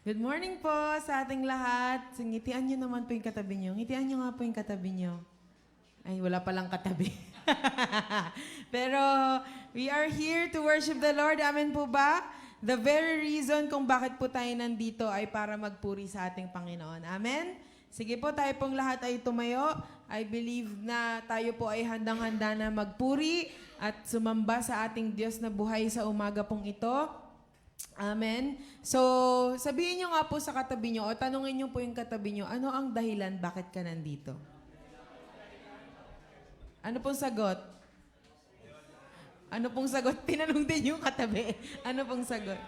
Good morning po sa ating lahat. Ngitian nyo naman po yung katabi nyo. Ngitian nyo nga po yung katabi nyo. Ay, wala palang katabi. Pero we are here to worship the Lord. Amen po ba? The very reason kung bakit po tayo nandito ay para magpuri sa ating Panginoon. Amen? Sige po, tayo pong lahat ay tumayo. I believe na tayo po ay handang-handa na magpuri at sumamba sa ating Diyos na buhay sa umaga pong ito. Amen. So, sabihin nyo nga po sa katabi nyo o tanungin nyo po yung katabi nyo, ano ang dahilan bakit ka nandito? Ano pong sagot? Ano pong sagot? Tinanong din yung katabi. Ano pong sagot?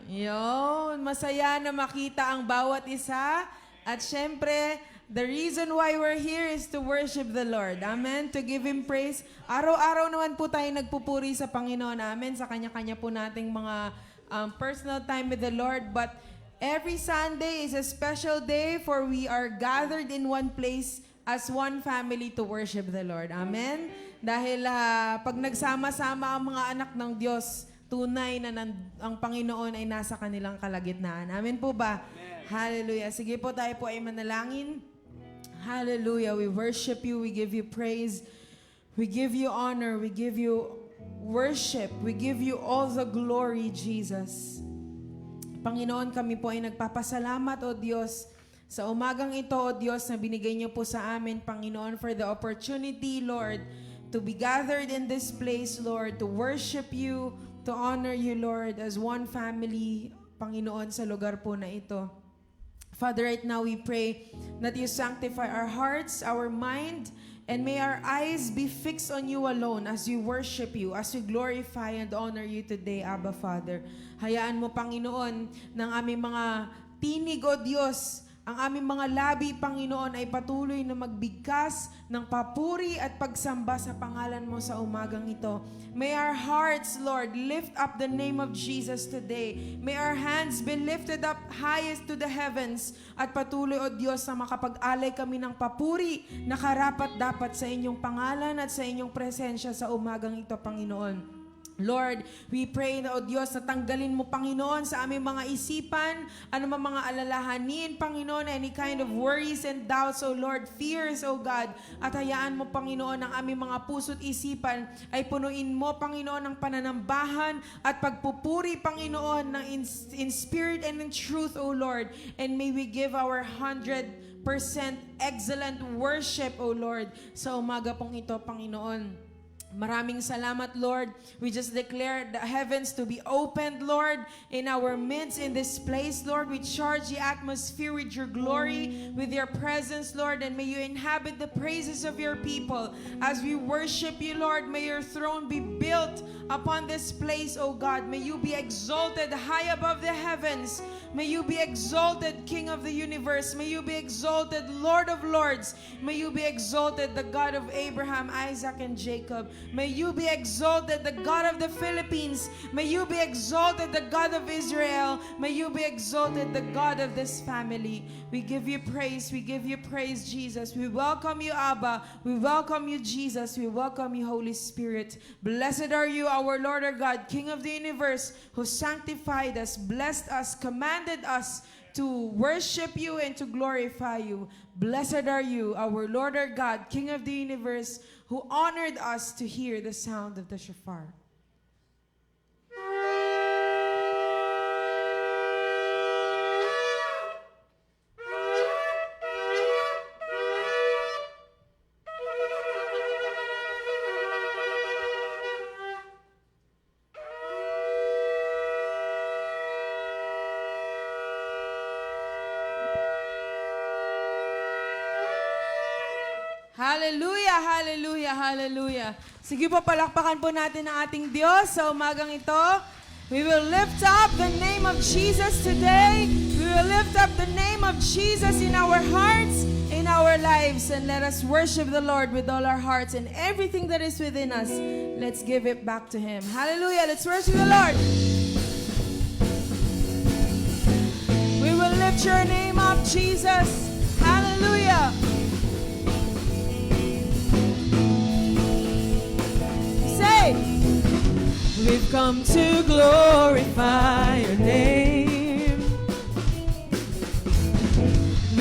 Yun, masaya na makita ang bawat isa. At syempre, the reason why we're here is to worship the Lord. Amen? To give Him praise. Araw-araw naman po tayo nagpupuri sa Panginoon. Amen? Sa kanya-kanya po nating mga personal time with the Lord. But every Sunday is a special day for we are gathered in one place as one family to worship the Lord. Amen? Dahil pag nagsama-sama ang mga anak ng Diyos, tunay na ang Panginoon ay nasa kanilang kalagitnaan. Amen po ba? Amen. Hallelujah. Sige po, tayo po ay manalangin. Hallelujah. We worship you. We give you praise. We give you honor. We give you worship. We give you all the glory, Jesus. Panginoon, kami po ay nagpapasalamat, O Diyos, sa umagang ito, O Diyos, na binigay niyo po sa amin, Panginoon, for the opportunity, Lord, to be gathered in this place, Lord, to worship you, to honor you, Lord, as one family, Panginoon, sa lugar po na ito. Father, right now we pray that you sanctify our hearts, our mind, and may our eyes be fixed on you alone as we worship you, as we glorify and honor you today, Abba Father. Hayaan mo, Panginoon, ng aming mga tinig, O Diyos, ang aming mga labi, Panginoon, ay patuloy na magbigkas ng papuri at pagsamba sa pangalan mo sa umagang ito. May our hearts, Lord, lift up the name of Jesus today. May our hands be lifted up highest to the heavens. At patuloy, O Diyos, na makapag-alay kami ng papuri na karapat-dapat sa inyong pangalan at sa inyong presensya sa umagang ito, Panginoon. Lord, we pray na, O Diyos, na tanggalin mo, Panginoon, sa aming mga isipan, anumang mga alalahanin, Panginoon, any kind of worries and doubts, O Lord, fears, O God, at hayaan mo, Panginoon, ang aming mga puso't isipan ay punuin mo, Panginoon, ng pananambahan at pagpupuri, Panginoon, ng in spirit and in truth, O Lord, and may we give our 100% excellent worship, O Lord, sa umaga pong ito, Panginoon. Maraming salamat, Lord. We just declare the heavens to be opened, Lord, in our midst, in this place, Lord. We charge the atmosphere with your glory, with your presence, Lord, and may you inhabit the praises of your people. As we worship you, Lord, may your throne be built upon this place, O God. May you be exalted high above the heavens. May you be exalted, King of the universe. May you be exalted, Lord of lords. May you be exalted, the God of Abraham, Isaac, and Jacob. May you be exalted, the God of the Philippines. May you be exalted, the God of Israel. May you be exalted, the God of this family. We give you praise. We give you praise, Jesus. We welcome you, Abba. We welcome you, Jesus. We welcome you, Holy Spirit. Blessed are you, our Lord, our God, King of the universe, who sanctified us, blessed us, commanded us to worship you and to glorify you. Blessed are you, our Lord, our God, King of the universe, who honored us to hear the sound of the shofar. Hallelujah, hallelujah, hallelujah. Sige po, palakpakan po natin ang ating Diyos sa umagang ito. We will lift up the name of Jesus today. We will lift up the name of Jesus in our hearts, in our lives. And let us worship the Lord with all our hearts and everything that is within us. Let's give it back to Him. Hallelujah, let's worship the Lord. We will lift your name up, Jesus. Hallelujah. We've come to glorify your name.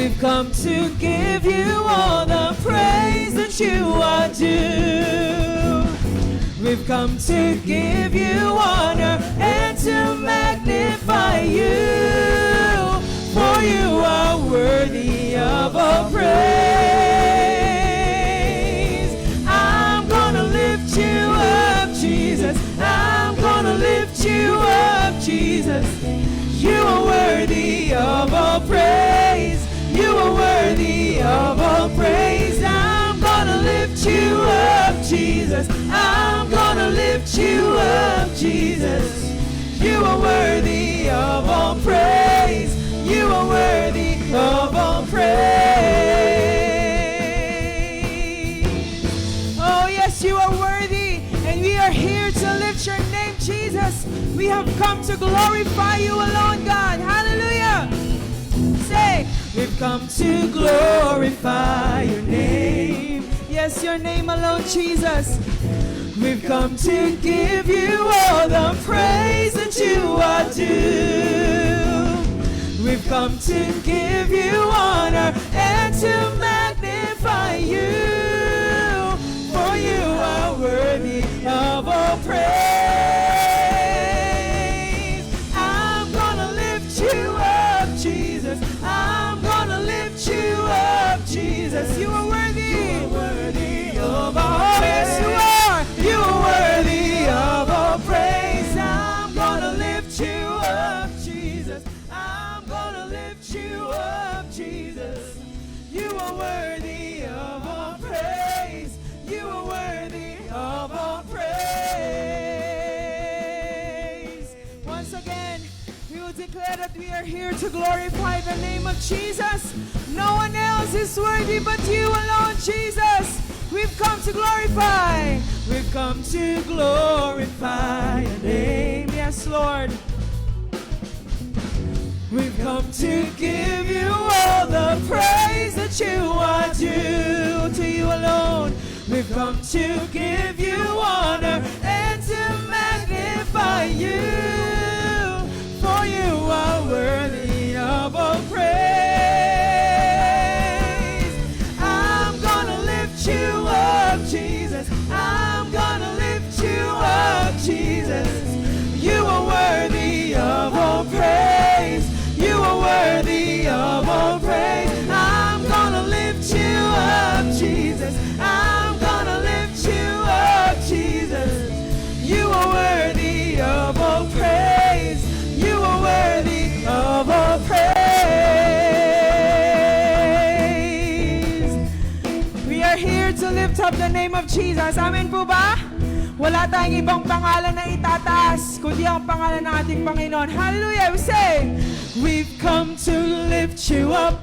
We've come to give you all the praise that you are due. We've come to give you honor and to magnify you, for you are worthy of all praise. I'm gonna lift you up, Jesus. I'm gonna lift you up, Jesus. You are worthy of all praise. You are worthy of all praise. I'm gonna lift you up, Jesus. I'm gonna lift you up, Jesus. You are worthy of all praise. You are worthy of all praise. Oh yes, you are worthy, and we are here to lift your name, Jesus. We have come to glorify you alone, God. Hallelujah. Say, we've come to glorify your name. Yes, your name alone, Jesus. We've come to give you all the praise that you are due. We've come to give you honor and to magnify you, for you are worthy of all praise. I'm gonna lift you up, Jesus. I'm gonna lift you up, Jesus. You are worthy. You are worthy of all praise. You are. You are worthy of all praise. I'm gonna lift you up, Jesus. I'm gonna lift you up, Jesus. You are worthy of all praise. You are worthy of all praise. Once again, we will declare that we are here to glorify the name of Jesus. No one else is worthy but you alone, Jesus. We've come to glorify. We've come to glorify your name. Yes, Lord. We've come to give you all the praise that you are due to you alone. We've come to give you honor and to magnify you, for you are worthy of all praise. I'm gonna lift you up, Jesus. I'm gonna lift you up, Jesus. You are worthy of all praise. You are worthy of all praise. I'm gonna lift you up, Jesus. I'm gonna lift you up, Jesus. You are worthy of all praise. You are worthy of all praise. We are here to lift up the name of Jesus. Amen po ba? Wala tayong ibang pangalan na itataas kundi ang pangalan ng ating Panginoon. Hallelujah! We say, we've come to lift you up.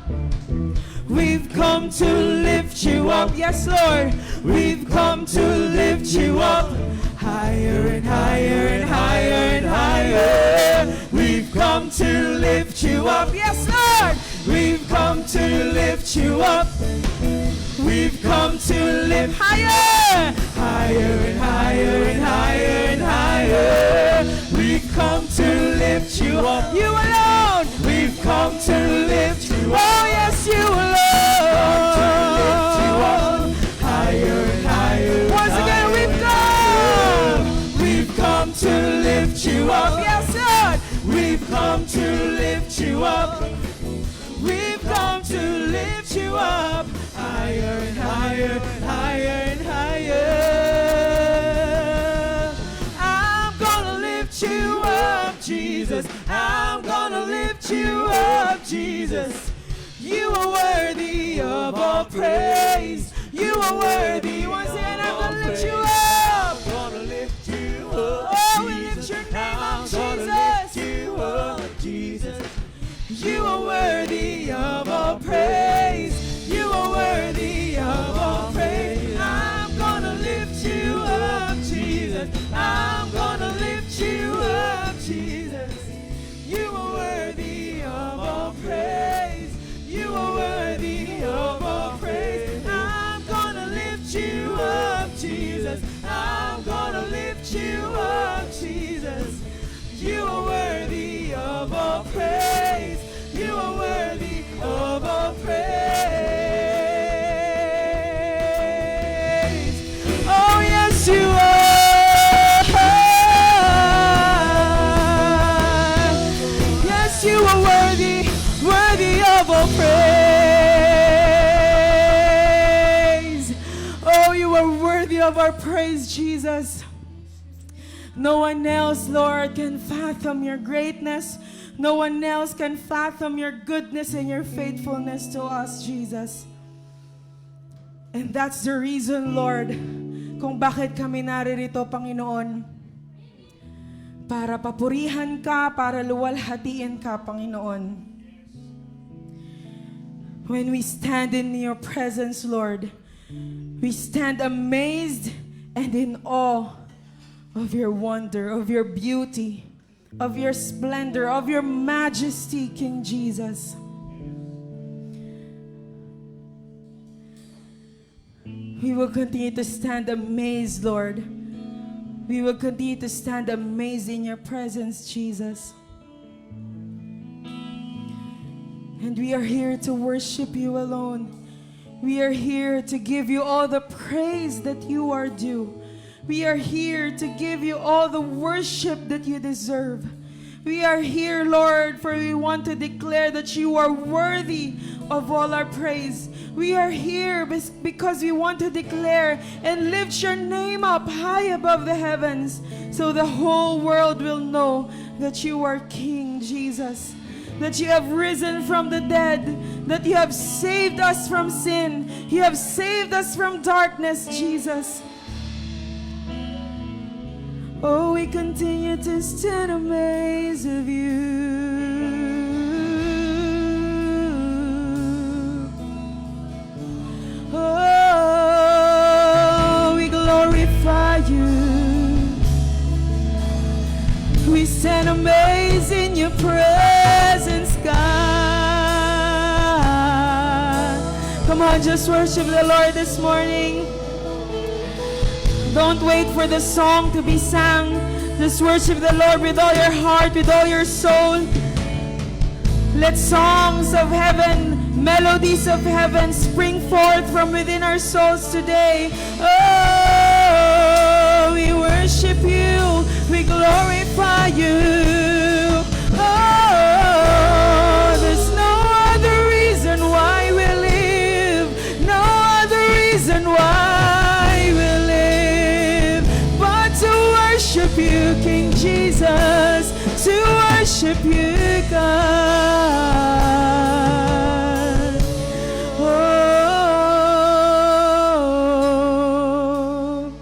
We've come to lift you up. Yes, Lord. We've come to lift you up. Higher and higher and higher and higher. We've come to lift you up. Yes, Lord. We've come to lift you up. We've come to lift higher, higher and higher and higher and higher. We've come to lift you up. You alone. We've come to lift you up. Oh yes, you alone. To lift you up. Higher and higher. Once again, we've come. We've come to lift you up. Yes, Lord. We've come to lift you up. We've come to lift you up. Higher and higher, higher and higher. I'm gonna lift you up, Jesus. I'm gonna lift you up, Jesus. You are worthy of all praise. You are worthy. Once again, I'm gonna lift you up. I'm gonna lift you up. Oh, we lift your name up, Jesus. You up, Jesus. You are worthy of all praise. You are worthy of all praise. I'm gonna lift you up, Jesus. I'm gonna lift you up, Jesus. You are worthy of all praise. You are worthy of all praise. I'm gonna lift you up, Jesus. I'm gonna lift you up, Jesus. You are worthy of all praise. You are worthy of all praise. of our praise, Jesus. No one else, Lord, can fathom your greatness. No one else can fathom your goodness and your faithfulness to us, Jesus. And that's the reason, Lord, kung bakit kami naririto, Panginoon. Para papurihan ka, para luwalhatiin ka, Panginoon. When we stand in your presence, Lord, we stand amazed and in awe of your wonder, of your beauty, of your splendor, of your majesty, King Jesus. We will continue to stand amazed, Lord. We will continue to stand amazed in your presence, Jesus. And we are here to worship you alone. We are here to give you all the praise that you are due. We are here to give you all the worship that you deserve. We are here, Lord, for we want to declare that you are worthy of all our praise. We are here because we want to declare and lift your name up high above the heavens so the whole world will know that you are King Jesus, that you have risen from the dead, that you have saved us from sin, you have saved us from darkness, Jesus. Oh, we continue to stand amazed of you. Oh, we glorify you. We stand amazed in your presence, God. Come on, just worship the Lord this morning. Don't wait for the song to be sung. Just worship the Lord with all your heart, with all your soul. Let songs of heaven, melodies of heaven spring forth from within our souls today. Oh, we worship you. We glorify you. Oh, there's no other reason why we live. No other reason why we live but to worship you, King Jesus, to worship you, God. Oh,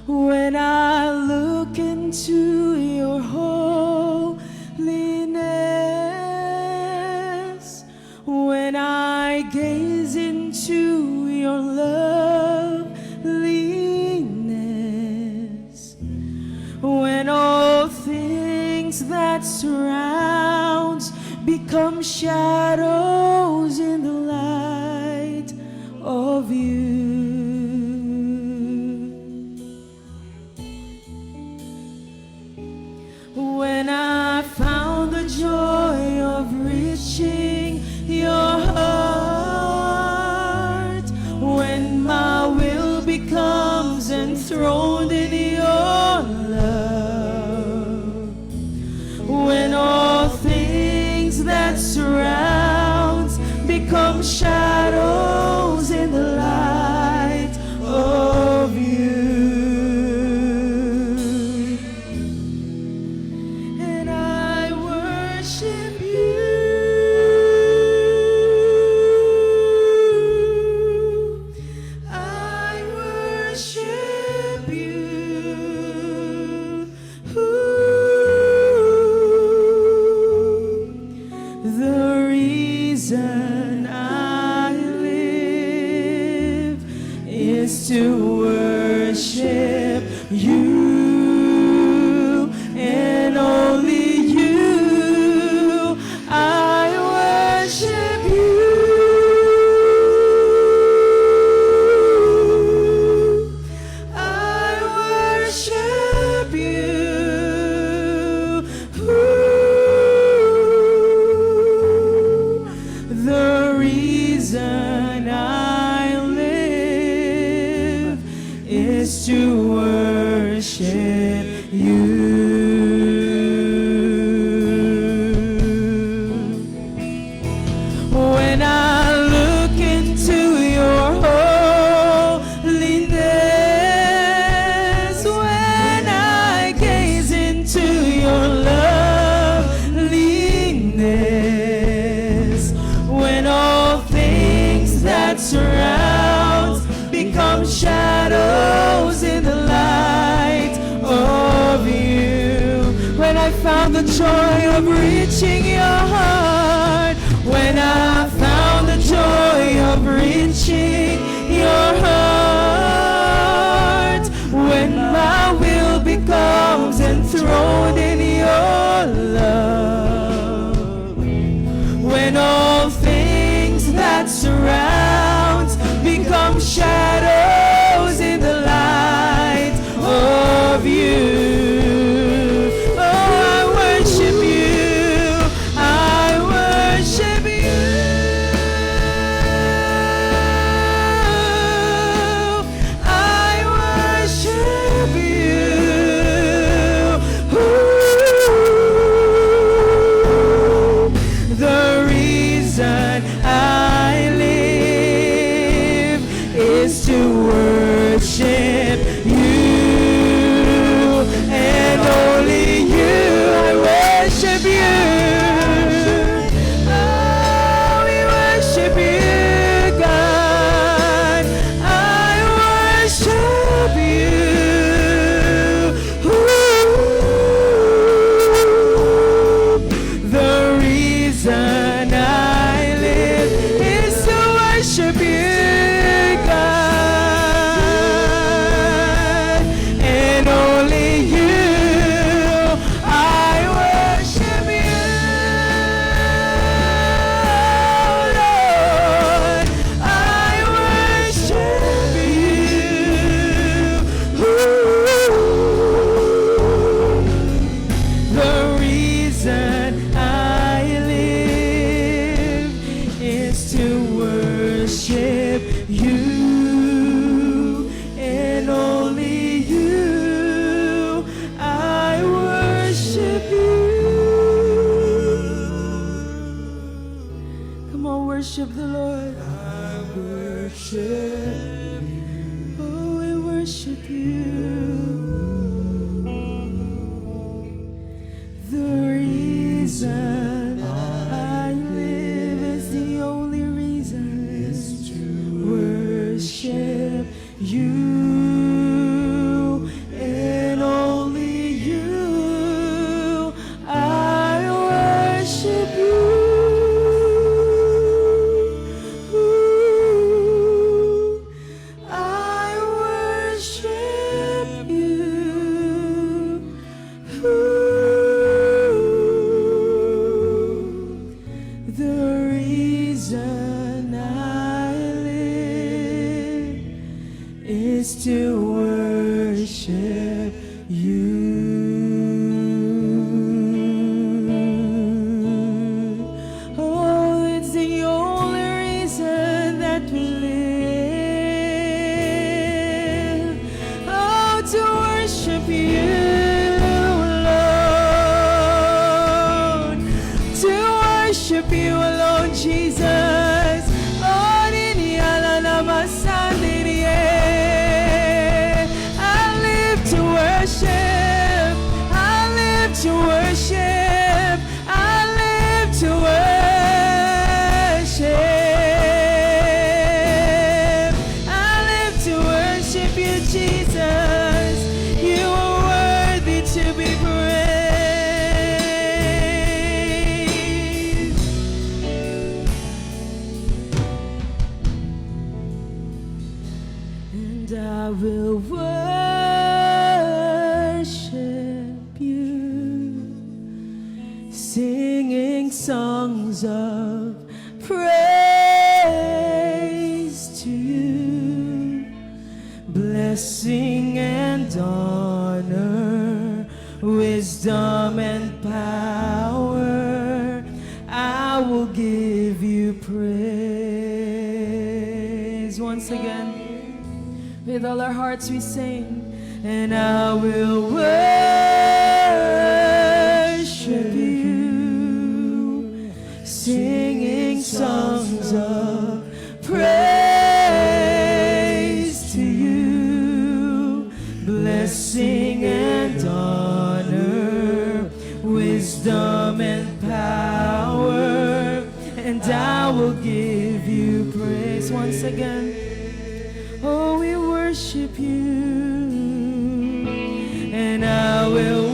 when I look into your holiness, when I gaze into your loveliness, when all things that surrounds become shadows in the light of you. When I found the joy of reaching your heart, when my will becomes enthroned in your love, when all things that surrounds become shadows in the light of you. And I worship you. I worship you. The reason I live is to worship you and only you. I worship you. I worship you. The reason I live is to worship you. When I look into your holiness, surrounds become shadows in the light of you. When I found the joy of reaching your heart, when I found the joy of reaching your heart, when my will becomes enthroned in your love, when all things that surround become shadows in the light of you. Oh, I worship you. I worship you. I worship you. Ooh. The reason I live is to worship you and only you. I worship you. Oh, we worship you, God. I worship you. Ooh. The reason I live is to worship you, God, and only you. I worship you, Lord. I worship you. Ooh. The reason I live is to worship you and only you. I worship you. Come on, worship the Lord. I worship you. Oh, we worship you. The reason I live is the only reason is to worship you and only you. I worship you. Ooh. I worship you. The reason I live is to worship you. Oh, it's the only reason that we live. Oh, to worship you alone. To worship you alone, Jesus. Oh, Niniala Namasandini. I live to worship. I live to worship. I live to worship. I live to worship you, Jesus. You are worthy to be praised. And I will worship you, singing songs of praise to you, blessing and honor, wisdom and power. I will give you praise. Once again, with all our hearts we sing, and I will worship you, singing songs of praise to you, blessing and honor, wisdom and power, and I will give you praise once again. Oh, we worship you, and I will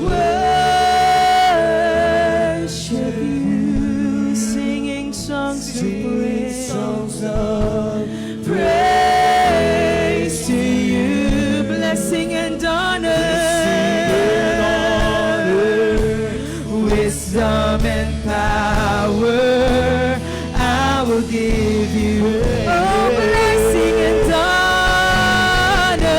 worship you, singing songs of praise, praise to you, blessing and honor, wisdom and power. I will give you oh, blessing and honor,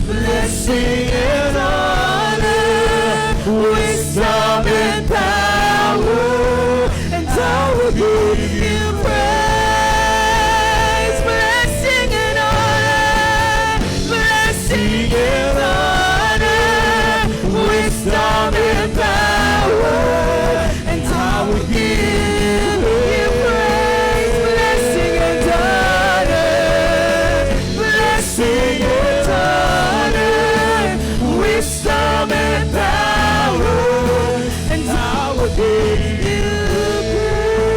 blessing and honor, wisdom and power, and I will give you praise, blessing and honor, blessing and honor, wisdom and power, and I will give you praise, blessing and honor, blessing and honor, wisdom and power, and I will give you praise.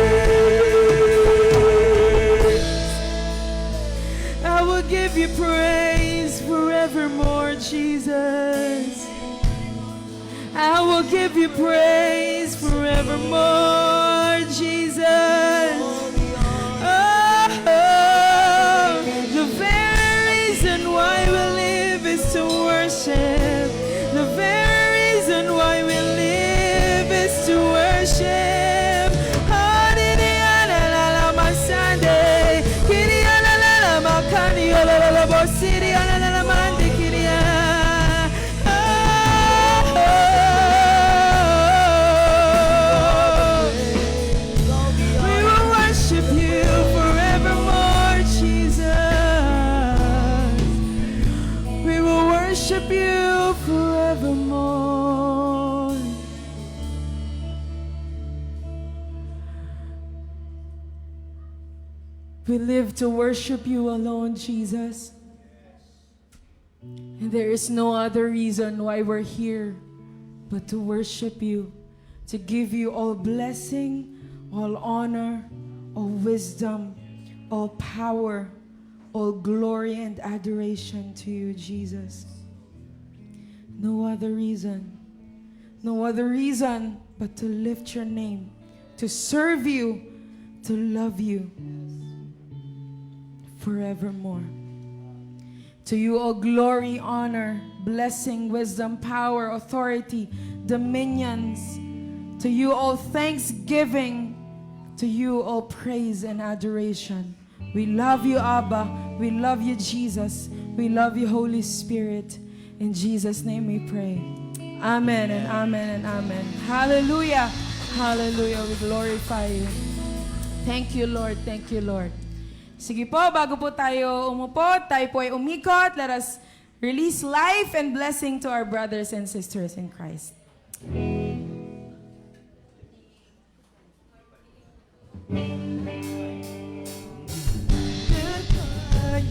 I will give you praise forevermore, Jesus. I will give you praise forevermore, Jesus. Oh, the very reason why we live is to worship. The very reason why we live is to worship. Sunday, we will worship you forevermore, Jesus. We will worship you forevermore. We live to worship you alone, Jesus. And there is no other reason why we're here but to worship you, to give you all blessing, all honor, all wisdom, all power, all glory and adoration to you, Jesus. No other reason but to lift your name, to serve you, to love you forevermore. To you all glory, honor, blessing, wisdom, power, authority, dominions. To you all thanksgiving. To you all praise and adoration. We love you, Abba. We love you, Jesus. We love you, Holy Spirit. In Jesus' name we pray. Amen and amen and amen. Hallelujah. Hallelujah. We glorify you. Thank you, Lord. Thank you, Lord. Sige po, bago po tayo umupo, tayo po ay umikot. Let us release life and blessing to our brothers and sisters in Christ.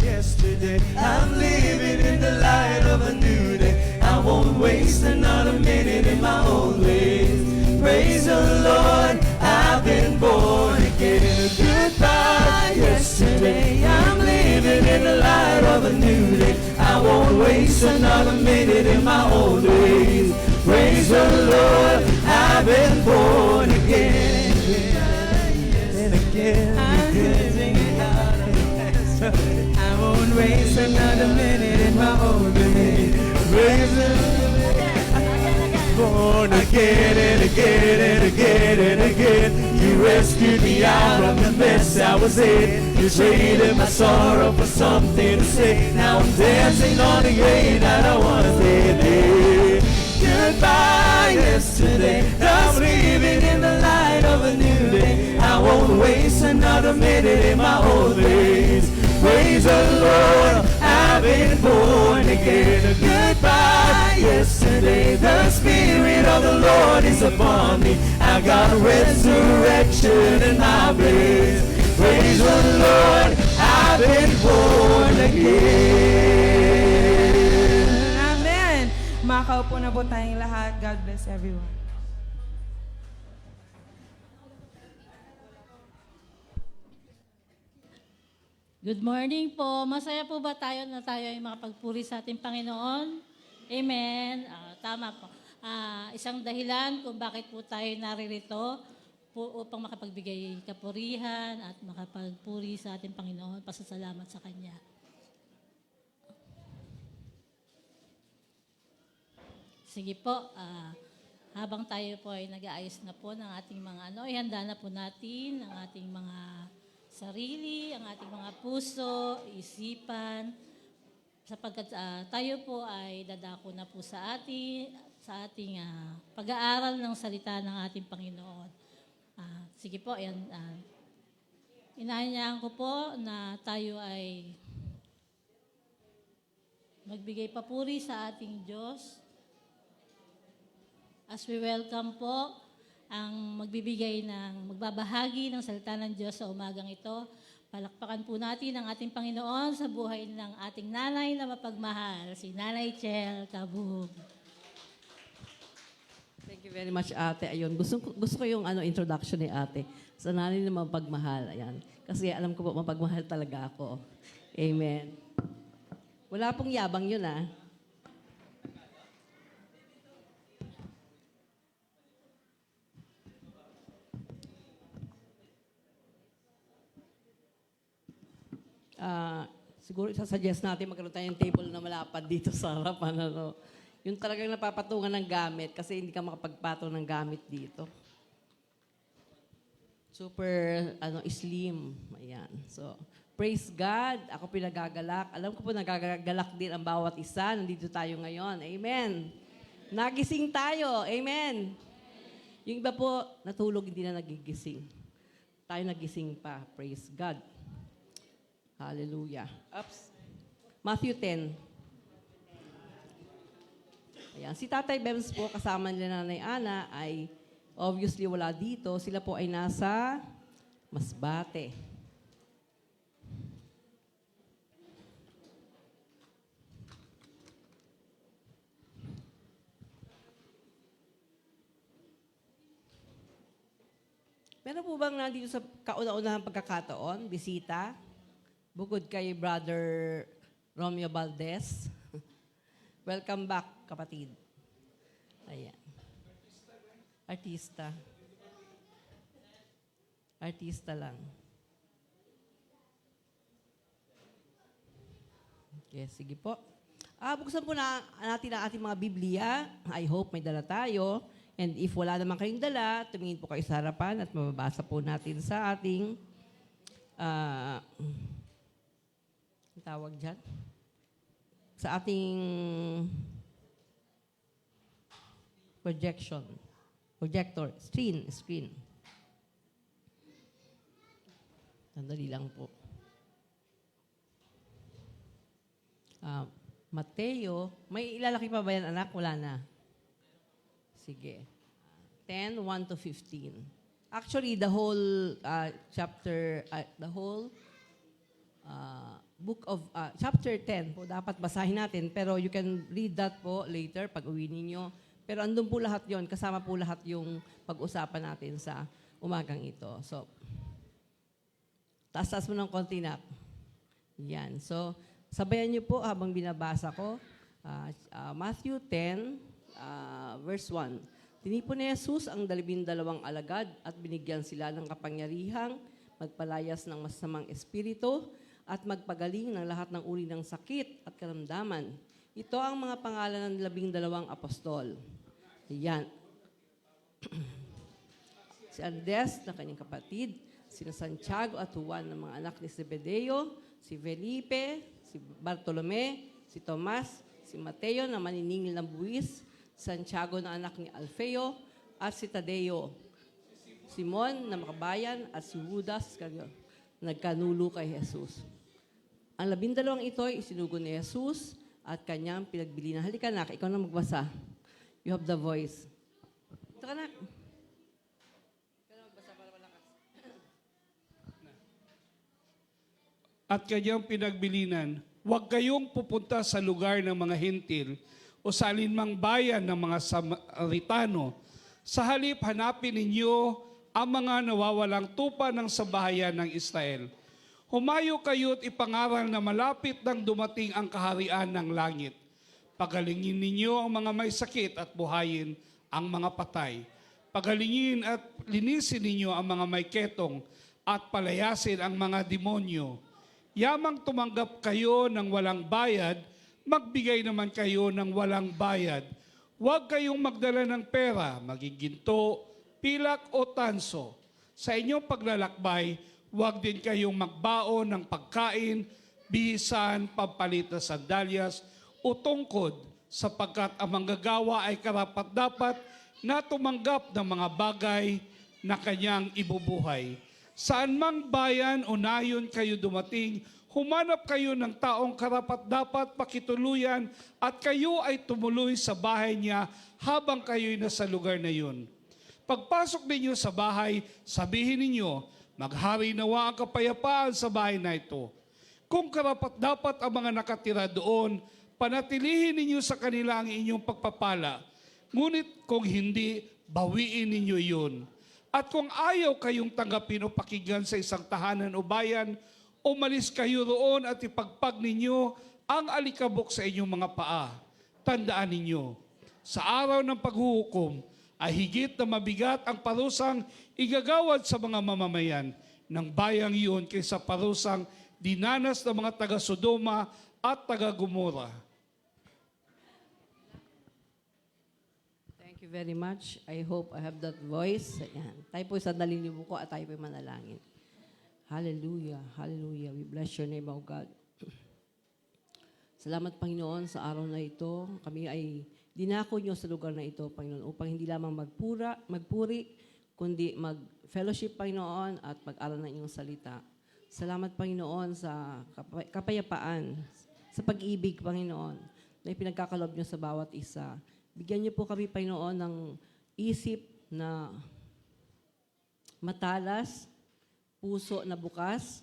Yesterday, I'm living in the light of a new day. I won't waste another minute in my old ways. Praise the Lord, I've been born again. Goodbye, yesterday, I'm living in the light of a new day. I won't waste another minute in my old ways. Praise the Lord, I've been born again. And again, I'm living it out of yesterday. I won't waste another minute in my old days. Praise the Lord. Born again and again and again and again. You rescued me out of the mess I was in. You traded my sorrow for something to say. Now I'm dancing on the grave that I once did. Goodbye yesterday, I'm living in the light of a new day. I won't waste another minute in my old days. Praise the Lord, I've been born again. Goodbye yesterday, the Spirit of the Lord is upon me. I got resurrection in my place. Praise the Lord, I've been born again. Amen. Makaupo na po tayong lahat. God bless everyone. Good morning po. Masaya po ba tayo na tayo ay makapagpuri sa ating Panginoon? Amen. Tama po. Isang dahilan kung bakit po tayo naririto po upang makapagbigay kapurihan at makapagpuri sa ating Panginoon. Pasasalamat sa Kanya. Sige po. Habang tayo po ay nag-aayos na po ng ating mga ihanda na po natin ang ating mga sarili, ang ating mga puso, isipan, sapagkat tayo po ay dadako na po sa ating pag-aaral ng salita ng ating Panginoon. Sige po, ayan, inahanyaan ko po na tayo ay magbigay papuri sa ating Diyos. As we welcome po ang magbabahagi ng salita ng Diyos sa umagang ito, palakpakan po natin ang ating Panginoon sa buhay ng ating nanay na mapagmahal, si Nanay Chel Cabug. Thank you very much, ate. Ayun, gusto ko yung introduction ni ate. Sa nanay na mapagmahal. Ayan. Kasi alam ko po, mapagmahal talaga ako. Amen. Wala pong yabang yun, Siguro isasuggest natin magkaroon tayong table na malapad dito sa harapan. Yung talagang napapatungan ng gamit kasi hindi ka makapagpatong ng gamit dito. Super slim. Ayan. So, praise God. Ako pinagagalak. Alam ko po nagagalak din ang bawat isa. Nandito tayo ngayon. Amen. Nagising tayo. Amen. Yung iba po, natulog, hindi na nagigising. Tayo nagising pa. Praise God. Hallelujah. Ups. Matthew 10. Ayan. Si Tatay Bems po, kasama nila Nanay Ana, ay obviously wala dito. Sila po ay nasa Masbate. Meron po bang nandito sa kauna-unahang pagkakataon, bisita? Bukod kay Brother Romeo Valdez. Welcome back, kapatid. Ayan. Artista. Artista lang. Okay, sige po. Buksan po natin ang ating mga Biblia. I hope may dala tayo. And if wala naman kayong dala, tumingin po kayo sa harapan at mababasa po natin sa ating tawag dyan? Sa ating projector, screen. Sandali lang po. Mateo, may ilalaki pa ba yan, anak? Wala na. Sige. 10, 1 to 15. Actually, the whole chapter, book of chapter 10 po dapat basahin natin, pero you can read that po later pag uwi ninyo. Pero andun po lahat yon, kasama po lahat yung pag-usapan natin sa umagang ito. So, taas mo ng konti na. Yan. So, sabayan niyo po habang binabasa ko. Matthew 10, verse 1. Tinipon ni Jesus ang 12 alagad at binigyan sila ng kapangyarihang magpalayas ng masamang espiritu at magpagaling ng lahat ng uri ng sakit at karamdaman. Ito ang mga pangalan ng 12 apostol. Yan. Si Andres na kanyang kapatid, sina Santiago at Juan ng mga anak ni Zebedeo, si Felipe, si Bartolome, si Tomas, si Mateo na maniningil ng buwis, Santiago na anak ni Alfeo, at si Tadeo, Simon na makabayan, at si Judas nagkanulo kay Jesus. Ang 12 ito ay isinugo ni Jesus at kanyang pinagbilinan. Halika na, ikaw na magbasa. You have the voice. Ito ka na. Ikaw na magbasa para malakas. At kanyang pinagbilinan, huwag kayong pupunta sa lugar ng mga hintil o sa alinmang bayan ng mga Samaritano. Sa halip, hanapin ninyo ang mga nawawalang tupa ng sambahayan ng Israel. Humayo kayo't ipangaral na malapit nang dumating ang kaharian ng langit. Pagalingin ninyo ang mga may sakit at buhayin ang mga patay. Pagalingin at linisin ninyo ang mga may ketong at palayasin ang mga demonyo. Yamang tumanggap kayo ng walang bayad, magbigay naman kayo ng walang bayad. Huwag kayong magdala ng pera, maging ginto, pilak o tanso. Sa inyong paglalakbay, huwag din kayong magbaon ng pagkain, bihisan, pampalit na sandalyas o tungkod, sapagkat ang manggagawa ay karapat-dapat na tumanggap ng mga bagay na kanyang ibubuhay. Saan mang bayan o nayon kayo dumating, humanap kayo ng taong karapat-dapat pakituluyan at kayo ay tumuloy sa bahay niya habang kayo'y nasa lugar na yun. Pagpasok ninyo sa bahay, sabihin ninyo, maghari nawa ang kapayapaan sa bahay na ito. Kung karapat-dapat ang mga nakatira doon, panatilihin ninyo sa kanila ang inyong pagpapala. Ngunit kung hindi, bawiin ninyo yun. At kung ayaw kayong tanggapin o pakinggan sa isang tahanan o bayan, umalis kayo roon at ipagpag ninyo ang alikabok sa inyong mga paa. Tandaan ninyo, sa araw ng paghuhukom ay higit na mabigat ang parusang igagawad sa mga mamamayan ng bayang iyon kaysa parusang dinanas ng mga taga-Sodoma at taga-Gomora. Thank you very much. I hope I have that voice. Ayan. Tayo po sa dalilibo ko at tayo po manalangin. Hallelujah. Hallelujah. We bless your name, O God. Salamat, Panginoon, sa araw na ito. Kami ay dinako nyo sa lugar na ito, Panginoon, upang hindi lamang magpuri, kundi mag-fellowship, Panginoon, at mag-aral ng inyong salita. Salamat, Panginoon, sa kapayapaan, sa pag-ibig, Panginoon, na ipinagkakalob nyo sa bawat isa. Bigyan niyo po kami, Panginoon, ng isip na matalas, puso na bukas,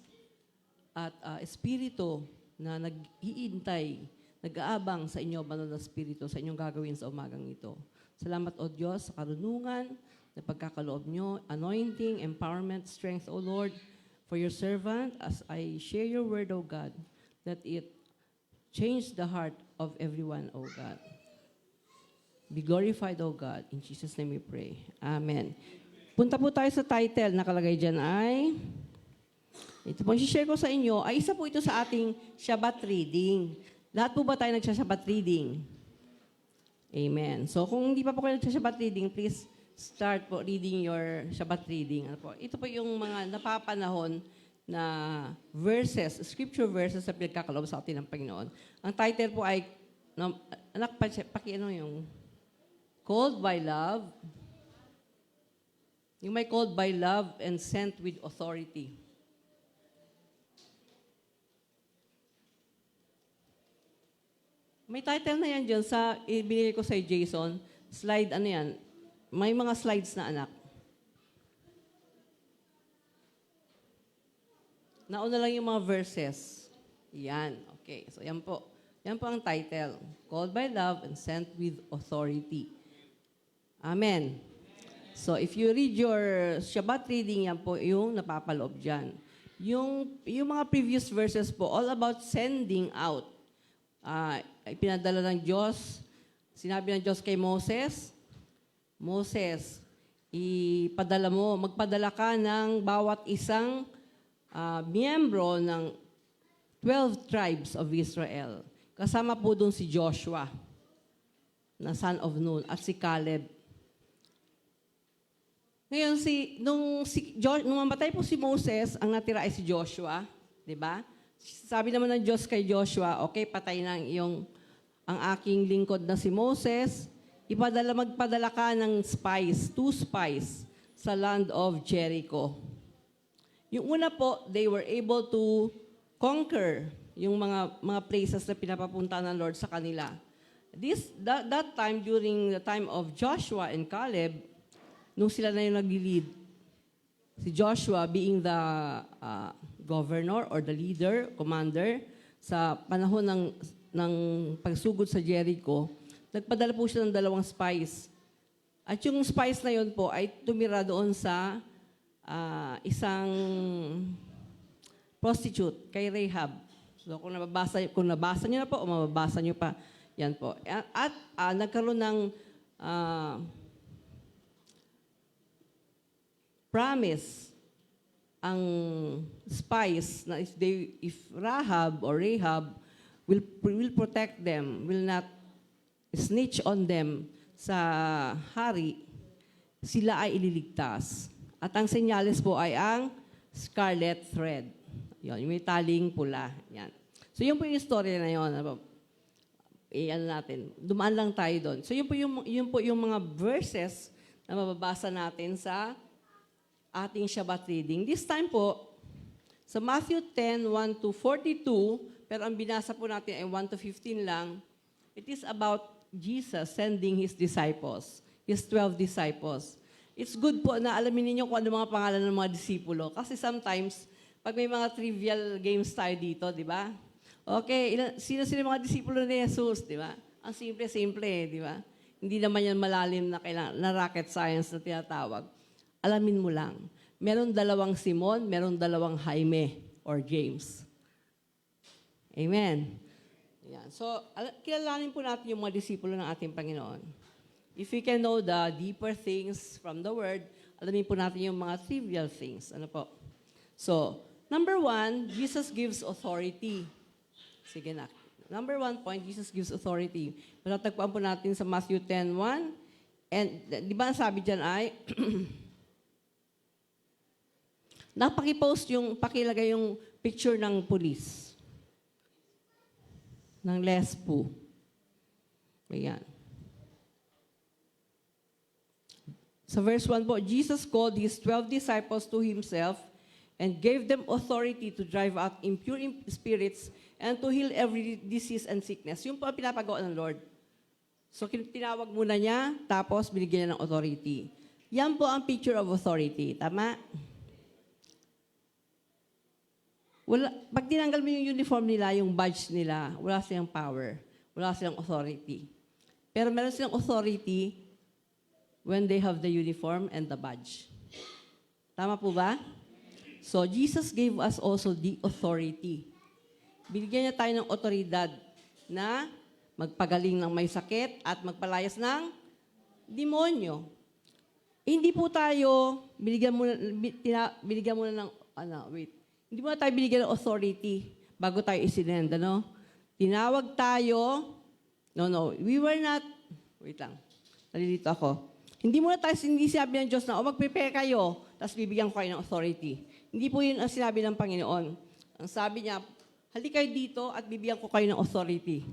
at espiritu na nag-iintay, nag-aabang sa inyo, banal na espiritu, sa inyong gagawin sa umagang ito. Salamat, O Diyos, sa karunungan, na pagkakaloob nyo, anointing, empowerment, strength, O Lord, for your servant, as I share your word, O God, that it change the heart of everyone, O God. Be glorified, O God. In Jesus' name we pray. Amen. Punta po tayo sa title. Nakalagay dyan ay, ito po, share ko sa inyo, ay isa po ito sa ating Shabbat reading. Lahat po ba tayo nagsha-Shabbat reading? Amen. So kung hindi pa po kayo nagsha-Shabbat reading, please start po reading your Shabbat reading. Ano po? Ito po yung mga napapanahon na verses, scripture verses na pinagkakalob sa atin ng Panginoon. Ang title po ay, anak, paki-ano yung called by love. Yung may called by love and sent with authority. May title na yan dyan sa, ibinigay ko sa Jason, slide, ano yan, may mga slides na anak. Nauna lang yung mga verses. Yan, okay. So yan po. Yan po ang title. Called by love and sent with authority. Amen. So if you read your Shabbat reading, yan po yung napapaloob dyan. Yung mga previous verses po, all about sending out. Pinadala ng Diyos, sinabi ng Diyos kay Moses, Moses, magpadala ka ng bawat isang miyembro ng 12 tribes of Israel. Kasama po doon si Joshua, na son of Nun, at si Caleb. Ngayon, nung mamatay po si Moses, ang natira ay si Joshua, di ba? Sabi naman ng Diyos kay Joshua, okay, patay na ang aking lingkod na si Moses, magpadala ka ng spies, 2 spies, sa land of Jericho. Yung una po, they were able to conquer yung mga places na pinapapunta ng Lord sa kanila. That time, during the time of Joshua and Caleb, nung sila na yung nag-lead, si Joshua being the governor or the leader, commander, sa panahon ng pagsugod sa Jericho, nagpadala po siya ng 2 spies. At yung spies na yun po ay tumira doon sa isang prostitute, kay Rahab. So kung nabasa niyo na po o mababasa niyo pa, yan po. At nagkaroon ng promise ang spies na if Rahab will protect them, will not snitch on them sa hari, sila ay ililigtas. At ang senyales po ay ang scarlet thread. Yan, yung may taling pula. Yan. So yun po yung story na yun. Ano natin, dumaan lang tayo doon. So yun po yung mga verses na mababasa natin sa ating Shabbat reading. This time po, sa Matthew 10, 1 to 42, pero ang binasa po natin ay 1 to 15 lang, it is about Jesus sending His disciples, His 12 disciples. It's good po na alamin ninyo kung ano mga pangalan ng mga disipulo. Kasi sometimes, pag may mga trivial games tayo dito, di ba? Okay, sino mga disipulo ni Jesus, di ba? Ang simple-simple, di ba? Hindi naman yan malalim na rocket science na tinatawag. Alamin mo lang. Meron 2 Simon, meron 2 Jaime or James. Amen. Yan. So, kilalanin po natin yung mga disipulo ng ating Panginoon. If we can know the deeper things from the Word, alamin po natin yung mga trivial things. Ano po? So, number 1, Jesus gives authority. Sige na. Number 1 point, Jesus gives authority. Matatagpuan po natin sa Matthew 10:1. And di ba sabi dyan ay, pakilagay yung picture ng police. Ng lespo. Ayan. Sa verse 1 po, Jesus called His 12 disciples to Himself and gave them authority to drive out impure spirits and to heal every disease and sickness. Yung po ang pinapagawa ng Lord. So, tinawag muna niya, tapos binigyan niya ng authority. Yan po ang picture of authority. Tama? Pag tinanggal mo yung uniform nila, yung badge nila, wala silang power. Wala silang authority. Pero meron silang authority when they have the uniform and the badge. Tama po ba? So, Jesus gave us also the authority. Binigyan niya tayo ng otoridad na magpagaling ng may sakit at magpalayas ng demonyo. Hindi po tayo binigyan muna ng, hindi mo tayo binigyan ng authority bago tayo isinend, ano? Tinawag tayo, we were not, wait lang, nalilito ako. Hindi sinabi ng Diyos na, mag-prepare kayo, tapos bibigyan ko kayo ng authority. Hindi po yun ang sinabi ng Panginoon. Ang sabi niya, halika kayo dito at bibigyan ko kayo ng authority.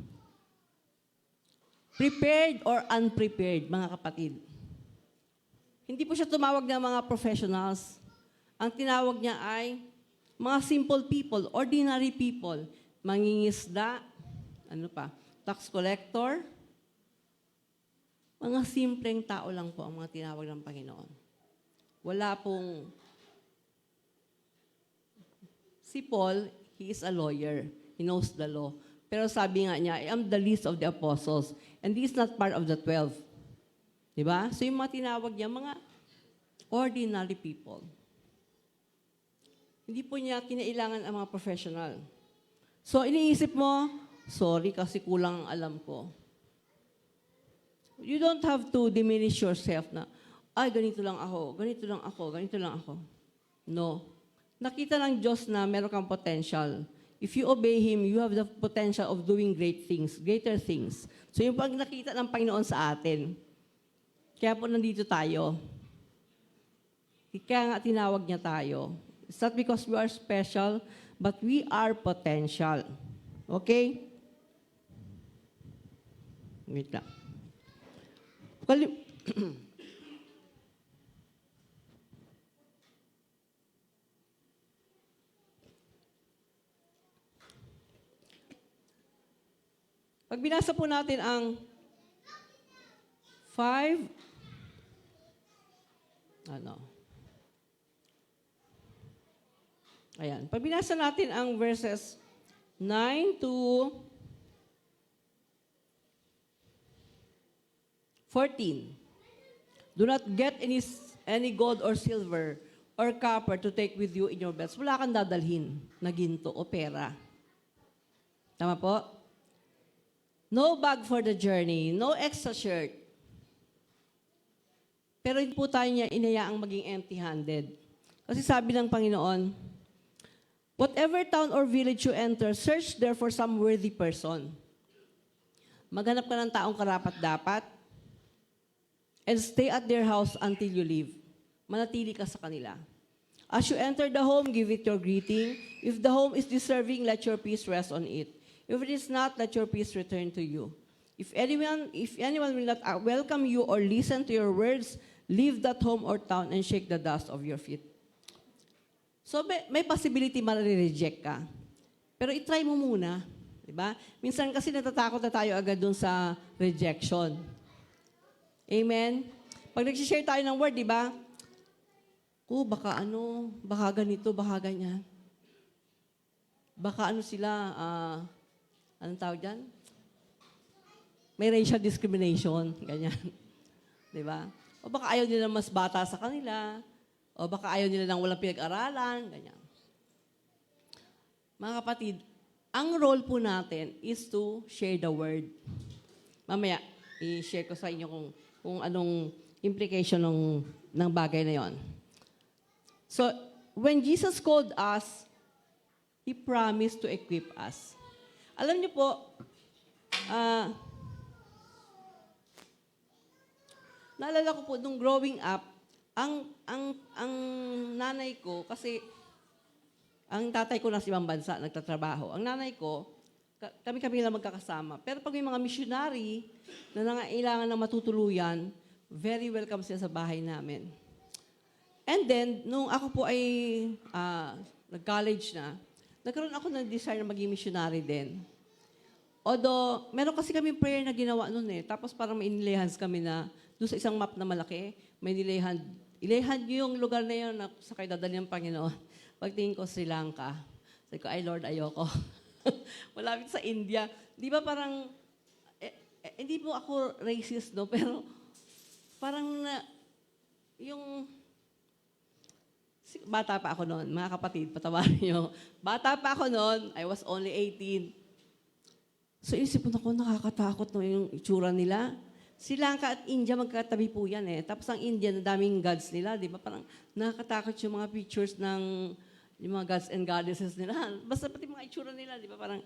Prepared or unprepared, mga kapatid. Hindi po siya tumawag ng mga professionals. Ang tinawag niya ay mga simple people, ordinary people, mangingisda, tax collector, mga simpleng tao lang po ang mga tinawag ng Panginoon. Wala pong... Si Paul, he is a lawyer. He knows the law. Pero sabi nga niya, I am the least of the apostles. And he is not part of the 12. Diba? So yung mga tinawag niya, mga ordinary people. Hindi po niya kinailangan ang mga professional. So iniisip mo, sorry kasi kulang ang alam ko. You don't have to diminish yourself na, ganito lang ako, ganito lang ako, ganito lang ako. No. Nakita ng Diyos na meron kang potential. If you obey Him, you have the potential of doing great things, greater things. So yung pag nakita ng Panginoon sa atin, kaya po nandito tayo. Kaya nga tinawag niya tayo. It's not because we are special, but we are potential. Okay? Wait lang. Pag binasa po natin ang 5, ayan. Pag binasa natin ang verses 9 to 14. Do not get any gold or silver or copper to take with you in your belts. Wala kang dadalhin na ginto o pera. Tama po? No bag for the journey, no extra shirt. Pero hindi po tayo niya inayaang maging empty-handed. Kasi sabi ng Panginoon, whatever town or village you enter, search there for some worthy person. Maghanap ka ng taong karapat-dapat and stay at their house until you leave. Manatili ka sa kanila. As you enter the home, give it your greeting. If the home is deserving, let your peace rest on it. If it is not, let your peace return to you. If anyone will not welcome you or listen to your words, leave that home or town and shake the dust of your feet. So may possibility ma-reject ka. Pero itry mo muna. Diba? Minsan kasi natatakot na tayo agad dun sa rejection. Amen? Pag nag-share tayo ng word, di ba? Baka ganito, baka ganyan. Baka sila, anong tawag dyan? May racial discrimination, ganyan. Di ba? O baka ayaw nila mas bata sa kanila, o baka ayaw nila ng walang pinag-aralan, ganyan. Mga kapatid, ang role po natin is to share the word. Mamaya, i-share ko sa inyo kung anong implication ng bagay na yon. So, when Jesus called us, He promised to equip us. Alam niyo po, naalala ko po, nung growing up, ang nanay ko, kasi ang tatay ko nasa ibang bansa, nagtatrabaho. Ang nanay ko, kami lang magkakasama. Pero pag may mga missionary na nangailangan ng matutuluyan, very welcome sila sa bahay namin. And then, nung ako po ay nag-college na, nagkaroon ako ng desire na maging missionary din. Although, meron kasi kami prayer na ginawa noon eh. Tapos parang may inilehans kami na, doon sa isang map na malaki, may ilehan yung lugar na yun na sa kayo dadali ng Panginoon. Pagtingin ko Sri Lanka, sabi ko, ay Lord, ayoko. Malapit sa India. Di ba parang, hindi po ako racist, no? Pero parang bata pa ako noon, mga kapatid, patawarin niyo. Bata pa ako noon, I was only 18. So isip ko, nakakatakot no yung itsura nila. Sri Lanka at India, magkatabi po yan eh. Tapos ang India, na daming gods nila, di ba? Parang nakakatakot yung mga pictures ng yung mga gods and goddesses nila. Basta pati mga itsura nila, di ba? Parang,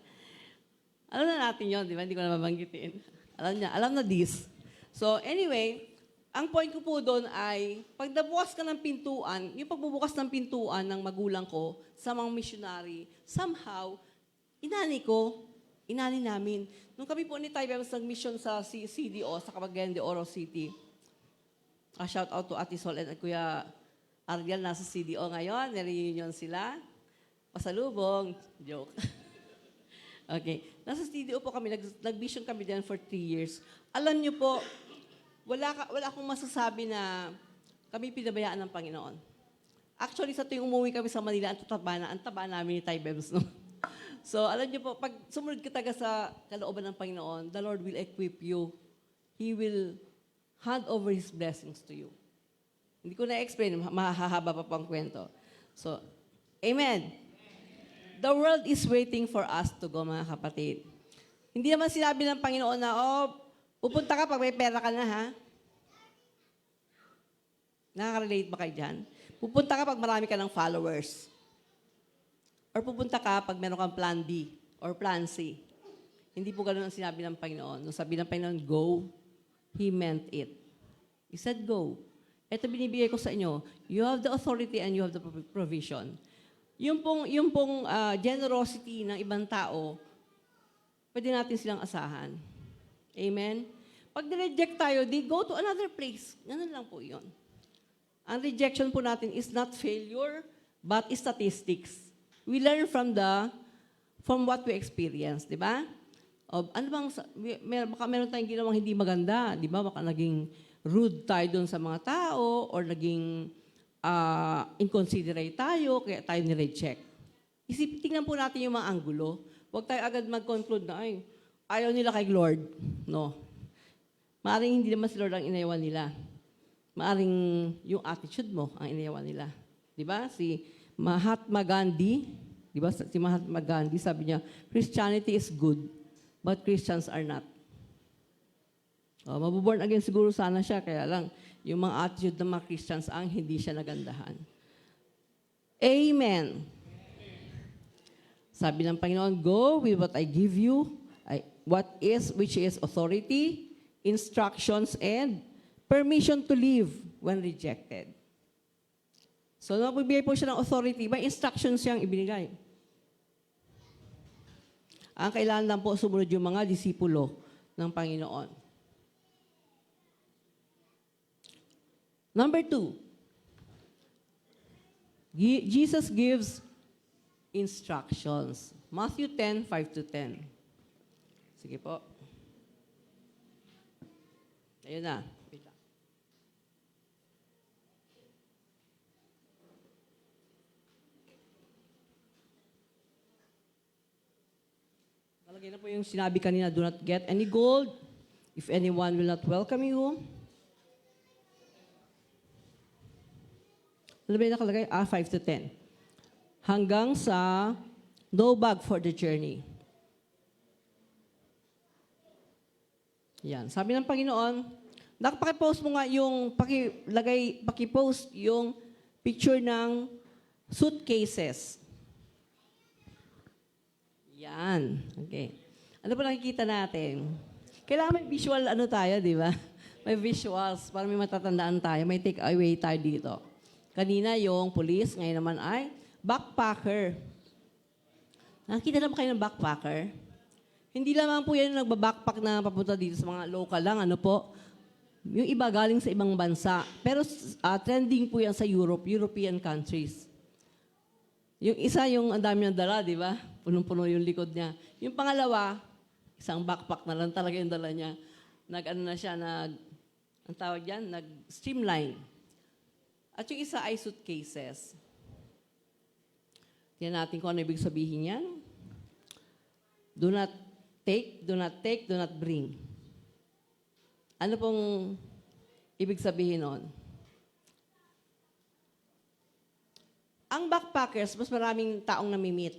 alam na natin yun, di ba? Hindi ko na mabanggitin. Alam na this. So anyway, ang point ko po doon ay, pag nabukas ka ng pintuan, yung pagbubukas ng pintuan ng magulang ko sa mga missionary, somehow, inani namin. Nung kami po ni Taibem nag-mission sa CDO, sa Cagayan de Oro City, shout out to Ate Sol and Kuya Ariel, nasa CDO ngayon, nire-reunion sila. Pasalubong. Joke. Okay. Nasa CDO po kami, nag-mission kami din for 3 years. Alam niyo po, wala akong masasabi na kami pinabayaan ng Panginoon. Actually, sa tuwing umuwi kami sa Manila, ang taba namin ni Taibems, no? So, alam niyo po, pag sumunod ka taga sa kalooban ng Panginoon, the Lord will equip you. He will hand over His blessings to you. Hindi ko na-explain, mahahaba pa pang kwento. So, Amen. The world is waiting for us to go, mga kapatid. Hindi naman sinabi ng Panginoon na, pupunta ka pag may pera ka na, ha? Nakaka-relate ba kayo dyan? Pupunta ka pag marami ka ng followers. Or pupunta ka pag meron kang plan B or plan C. Hindi po ganun ang sinabi ng Panginoon. Nung sabi ng Panginoon, go, He meant it. He said, go. Ito binibigay ko sa inyo. You have the authority and you have the provision. Yung pong generosity ng ibang tao, pwede natin silang asahan. Amen? Pag nireject tayo, they go to another place. Ganun lang po yun. Ang rejection po natin is not failure, but statistics. We learn from what we experience, di ba? Baka meron tayong ginawang hindi maganda, di ba? Baka naging rude tayo doon sa mga tao or naging inconsiderate tayo, kaya tayo nireject. Tingnan po natin yung mga anggulo. Huwag tayo agad mag-conclude na, ayaw nila kay Lord. No. Maaring hindi naman si Lord ang inayawan nila. Maaring yung attitude mo ang inayawan nila. Di ba? Si Mahatma Gandhi, di ba? Si Mahatma Gandhi, sabi niya, Christianity is good, but Christians are not. Mabuborn again siguro sana siya, kaya lang, yung mga attitude ng mga Christians ang hindi siya nagandahan. Amen. Sabi ng Panginoon, go with what I give you, which is authority, instructions, and permission to live when rejected. So, nagbibigay po siya ng authority, may instructions siyang ibinigay. Ang kailangan lang po sumunod yung mga disipulo ng Panginoon. Number 2, Jesus gives instructions. Matthew 10, 5-10. Sige po. Ayun na. Wait lang. Talagay na po yung sinabi kanina, do not get any gold if anyone will not welcome you. Ano ba yung nakalagay? 5-10. Hanggang sa no bag for the journey. Yan. Sabi ng Panginoon, pakipost mo nga yung, pakipost yung picture ng suitcases. Yan. Okay. Ano pa nakikita natin? Kailangan may visual tayo, di ba? May visuals para may matatandaan tayo. May take away tayo dito. Kanina yung police, ngayon naman ay backpacker. Nakikita naman kayo ng backpacker? Hindi lamang po yan yung nagbabackpack na papunta dito sa mga local lang, ano po. Yung iba galing sa ibang bansa. Pero trending po yan sa European countries. Yung isa, yung ang dami ng dala, di ba? Punong-puno yung likod niya. Yung pangalawa, isang backpack na lang talaga yung dala niya. Ang tawag yan, nag-streamline. At yung isa ay suitcases. Tingnan natin kung ano ibig sabihin yan. Do not take, do not take, do not bring. Ano pong ibig sabihin nun? Ang backpackers, mas maraming taong namimit.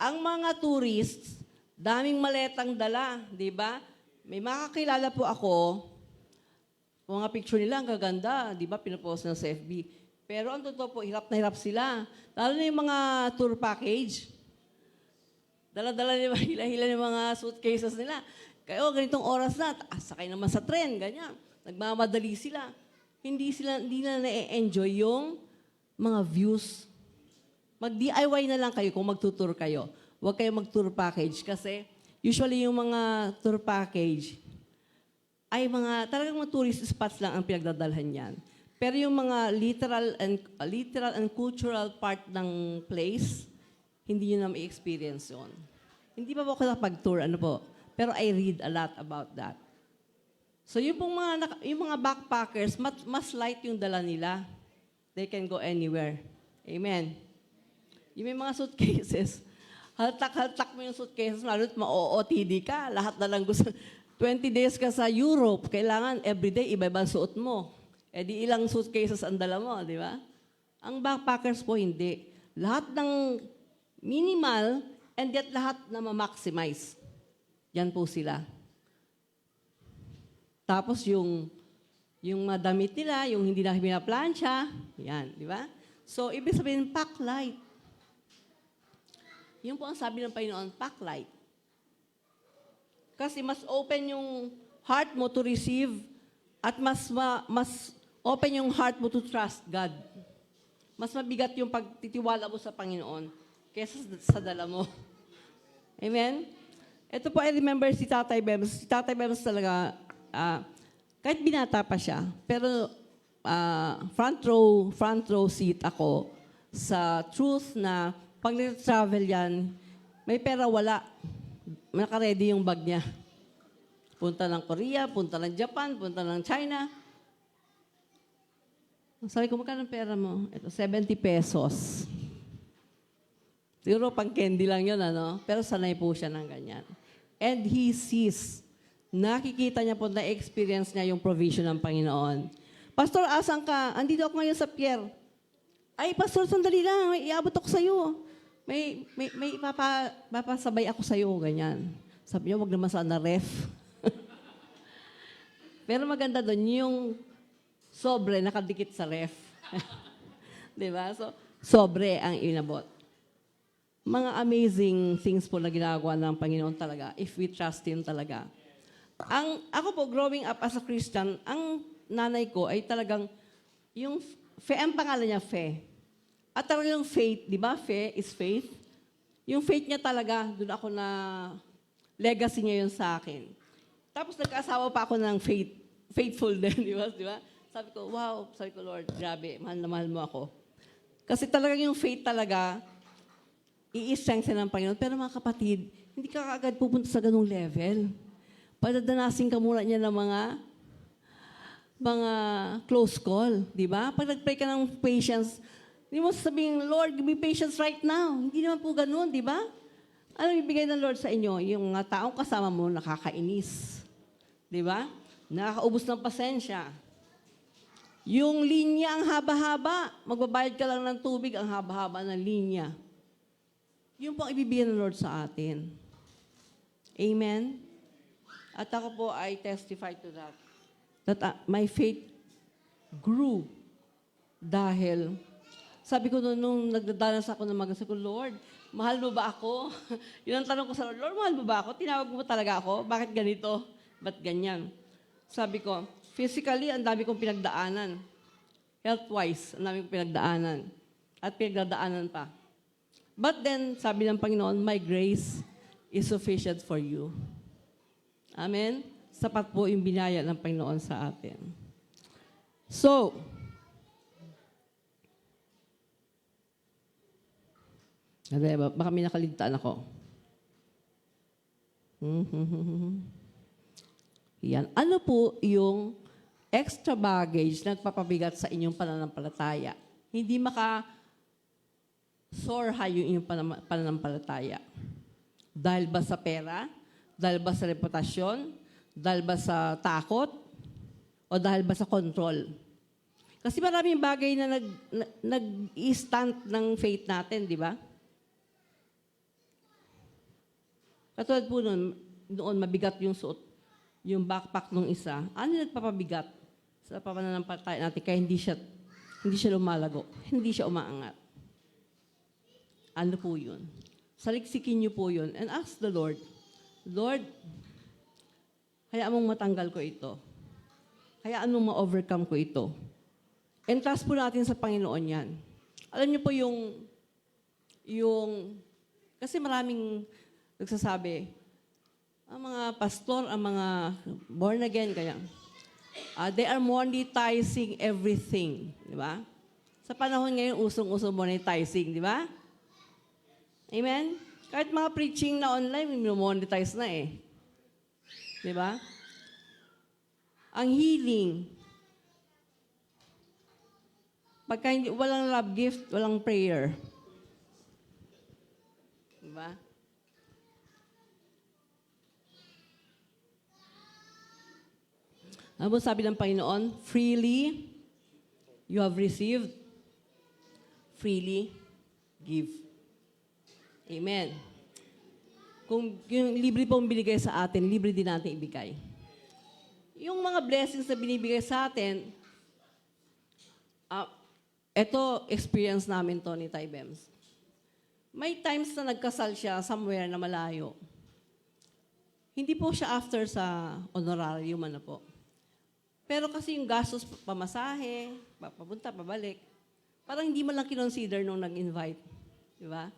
Ang mga tourists, daming maletang dala, di ba? May makakilala po ako, mga picture nila, ang gaganda, di ba? Pinapost na sa FB. Pero ang totoo po, hirap na hirap sila. Lalo na yung mga tour package. Dala-dala nila, hila-hila yung mga suitcases nila. Kaya ganitong oras na, sakay naman sa tren, ganyan. Nagmamadali sila. Hindi na na-enjoy yung mga views. Mag-DIY na lang kayo kung magtutour kayo. Huwag kayong mag-tour package kasi usually yung mga tour package ay talagang mga tourist spots lang ang pinagdadalhan niyan. Pero yung mga literal and cultural part ng place, hindi nyo na ma-experience yun. Hindi pa po ako nakapag-tour, pero I read a lot about that. So yung mga backpackers, mas light yung dala nila. They can go anywhere. Amen. Yung may mga suitcases, haltak mo yung suitcases, lalo't ma-OOTD ka, lahat na lang gusto. 20 days ka sa Europe, kailangan everyday iba-ibang suot mo. Di ilang suitcases ang dala mo, di ba? Ang backpackers po hindi. Lahat ng minimal and yet lahat na ma-maximize. Yan po sila. Tapos yung madamit nila, yung hindi na pinaplansya, yan, di ba? So, ibig sabihin, pack light. Yun po ang sabi ng Panginoon, pack light. Kasi mas open yung heart mo to receive at mas open yung heart mo to trust God. Mas mabigat yung pagtitiwala mo sa Panginoon kaysa sa dala mo. Amen? Ito po, I remember si Tatay Bems. Si Tatay Bems talaga, kahit binata pa siya, pero front row seat ako sa truth na pag nag-travel yan, may pera wala. Naka-ready yung bag niya. Punta ng Korea, punta ng Japan, punta ng China. Sabi ko, magkano ang pera mo? Ito, 70 pesos. Siguro pang candy lang yun, Pero sanay po siya ng ganyan. And he sees. Nakikita niya po, na-experience niya yung provision ng Panginoon. Pastor, asan ka? Andito ako ngayon sa pier. ay, pastor, sandali lang, may iabot ako sa'yo. May papasabay ako sa'yo, ganyan. Sabi niya, wag naman sana ref. Pero maganda doon, yung sobre nakadikit sa ref. Di ba? So, sobre ang inabot. Mga amazing things po na ginagawa ng Panginoon talaga, if we trust Him talaga. Ako po, growing up as a Christian, ang nanay ko ay talagang, ang pangalan niya, Fe. At talagang faith, di ba? Fe is faith. Yung faith niya talaga, doon ako na, legacy niya yun sa akin. Tapos nagkaasawa pa ako ng faithful din, di ba? Di ba? Sabi ko, wow, sabi ko, Lord, grabe, mahal na mahal mo ako. Kasi talagang yung faith talaga, i-strengthen ng Panginoon. Pero mga kapatid, hindi ka kaagad pupunta sa ganung level. Padadanasin ka muna niya ng mga close call, di ba? Pag nag-pray ka ng patience, hindi mo sasabihin, Lord, give me patience right now. Hindi naman po ganun, di ba? Ano ibigay ng Lord sa inyo? Yung mga taong kasama mo nakakainis. Di ba? Nakakaubos ng pasensya. Yung linya ang haba-haba. Magbabayad ka lang ng tubig, ang haba-haba ng linya. Yun po ang ibibigay ng Lord sa atin. Amen? At ako po, I testify to that. That my faith grew dahil sabi ko nung nagdadanas ako ng magas ko, Lord, mahal mo ba ako? Yun ang tanong ko sa Lord, Lord, mahal mo ba ako? Tinawag mo talaga ako? Bakit ganito? Ba't ganyan? Sabi ko, physically, ang dami kong pinagdaanan. Health-wise, ang dami kong pinagdaanan. At pinagdadaanan pa. But then, sabi ng Panginoon, my grace is sufficient for you. Amen? Sapat po yung binaya ng Panginoon sa atin. So, baka may nakaligtaan ako. Yan. Ano po yung extra baggage na nagpapabigat sa inyong pananampalataya? Hindi maka-soar high yung inyong pananampalataya. Dahil ba sa pera? Dahil ba sa reputasyon? Dahil ba sa takot? O dahil ba sa control? Kasi maraming bagay na nag-i-stunt ng faith natin, di ba? Katulad po noon mabigat yung suot, yung backpack ng isa. Ano yung nagpapabigat sa pananampalataya natin kaya hindi siya lumalago, hindi siya umaangat? Ano po yun? Saliksikin niyo po yun and ask the Lord, Lord, hayaan mong matanggal ko ito. Hayaan mong ma-overcome ko ito. Entrust po natin sa Panginoon yan. Alam niyo po kasi maraming nagsasabi, ang mga pastor, ang mga born again, kaya, they are monetizing everything. Di ba? Sa panahon ngayon, usong-usong monetizing, di ba? Amen? Kahit mga preaching na online, monetize na eh. Di ba? Ang healing, pagka walang love gift, walang prayer. Di ba? Ano sabi ng Panginoon? Freely you have received, freely give. Amen. Kung yung libre pong binigay sa atin, libre din natin ibigay. Yung mga blessings na binibigay sa atin, ito, experience namin to ni Tay Bems. May times na nagkasal siya somewhere na malayo. Hindi po siya after sa honorarium na po. Pero kasi yung gastos, pamasahe, papunta, pabalik, parang hindi mo lang kinonsider nung nag-invite. Di ba?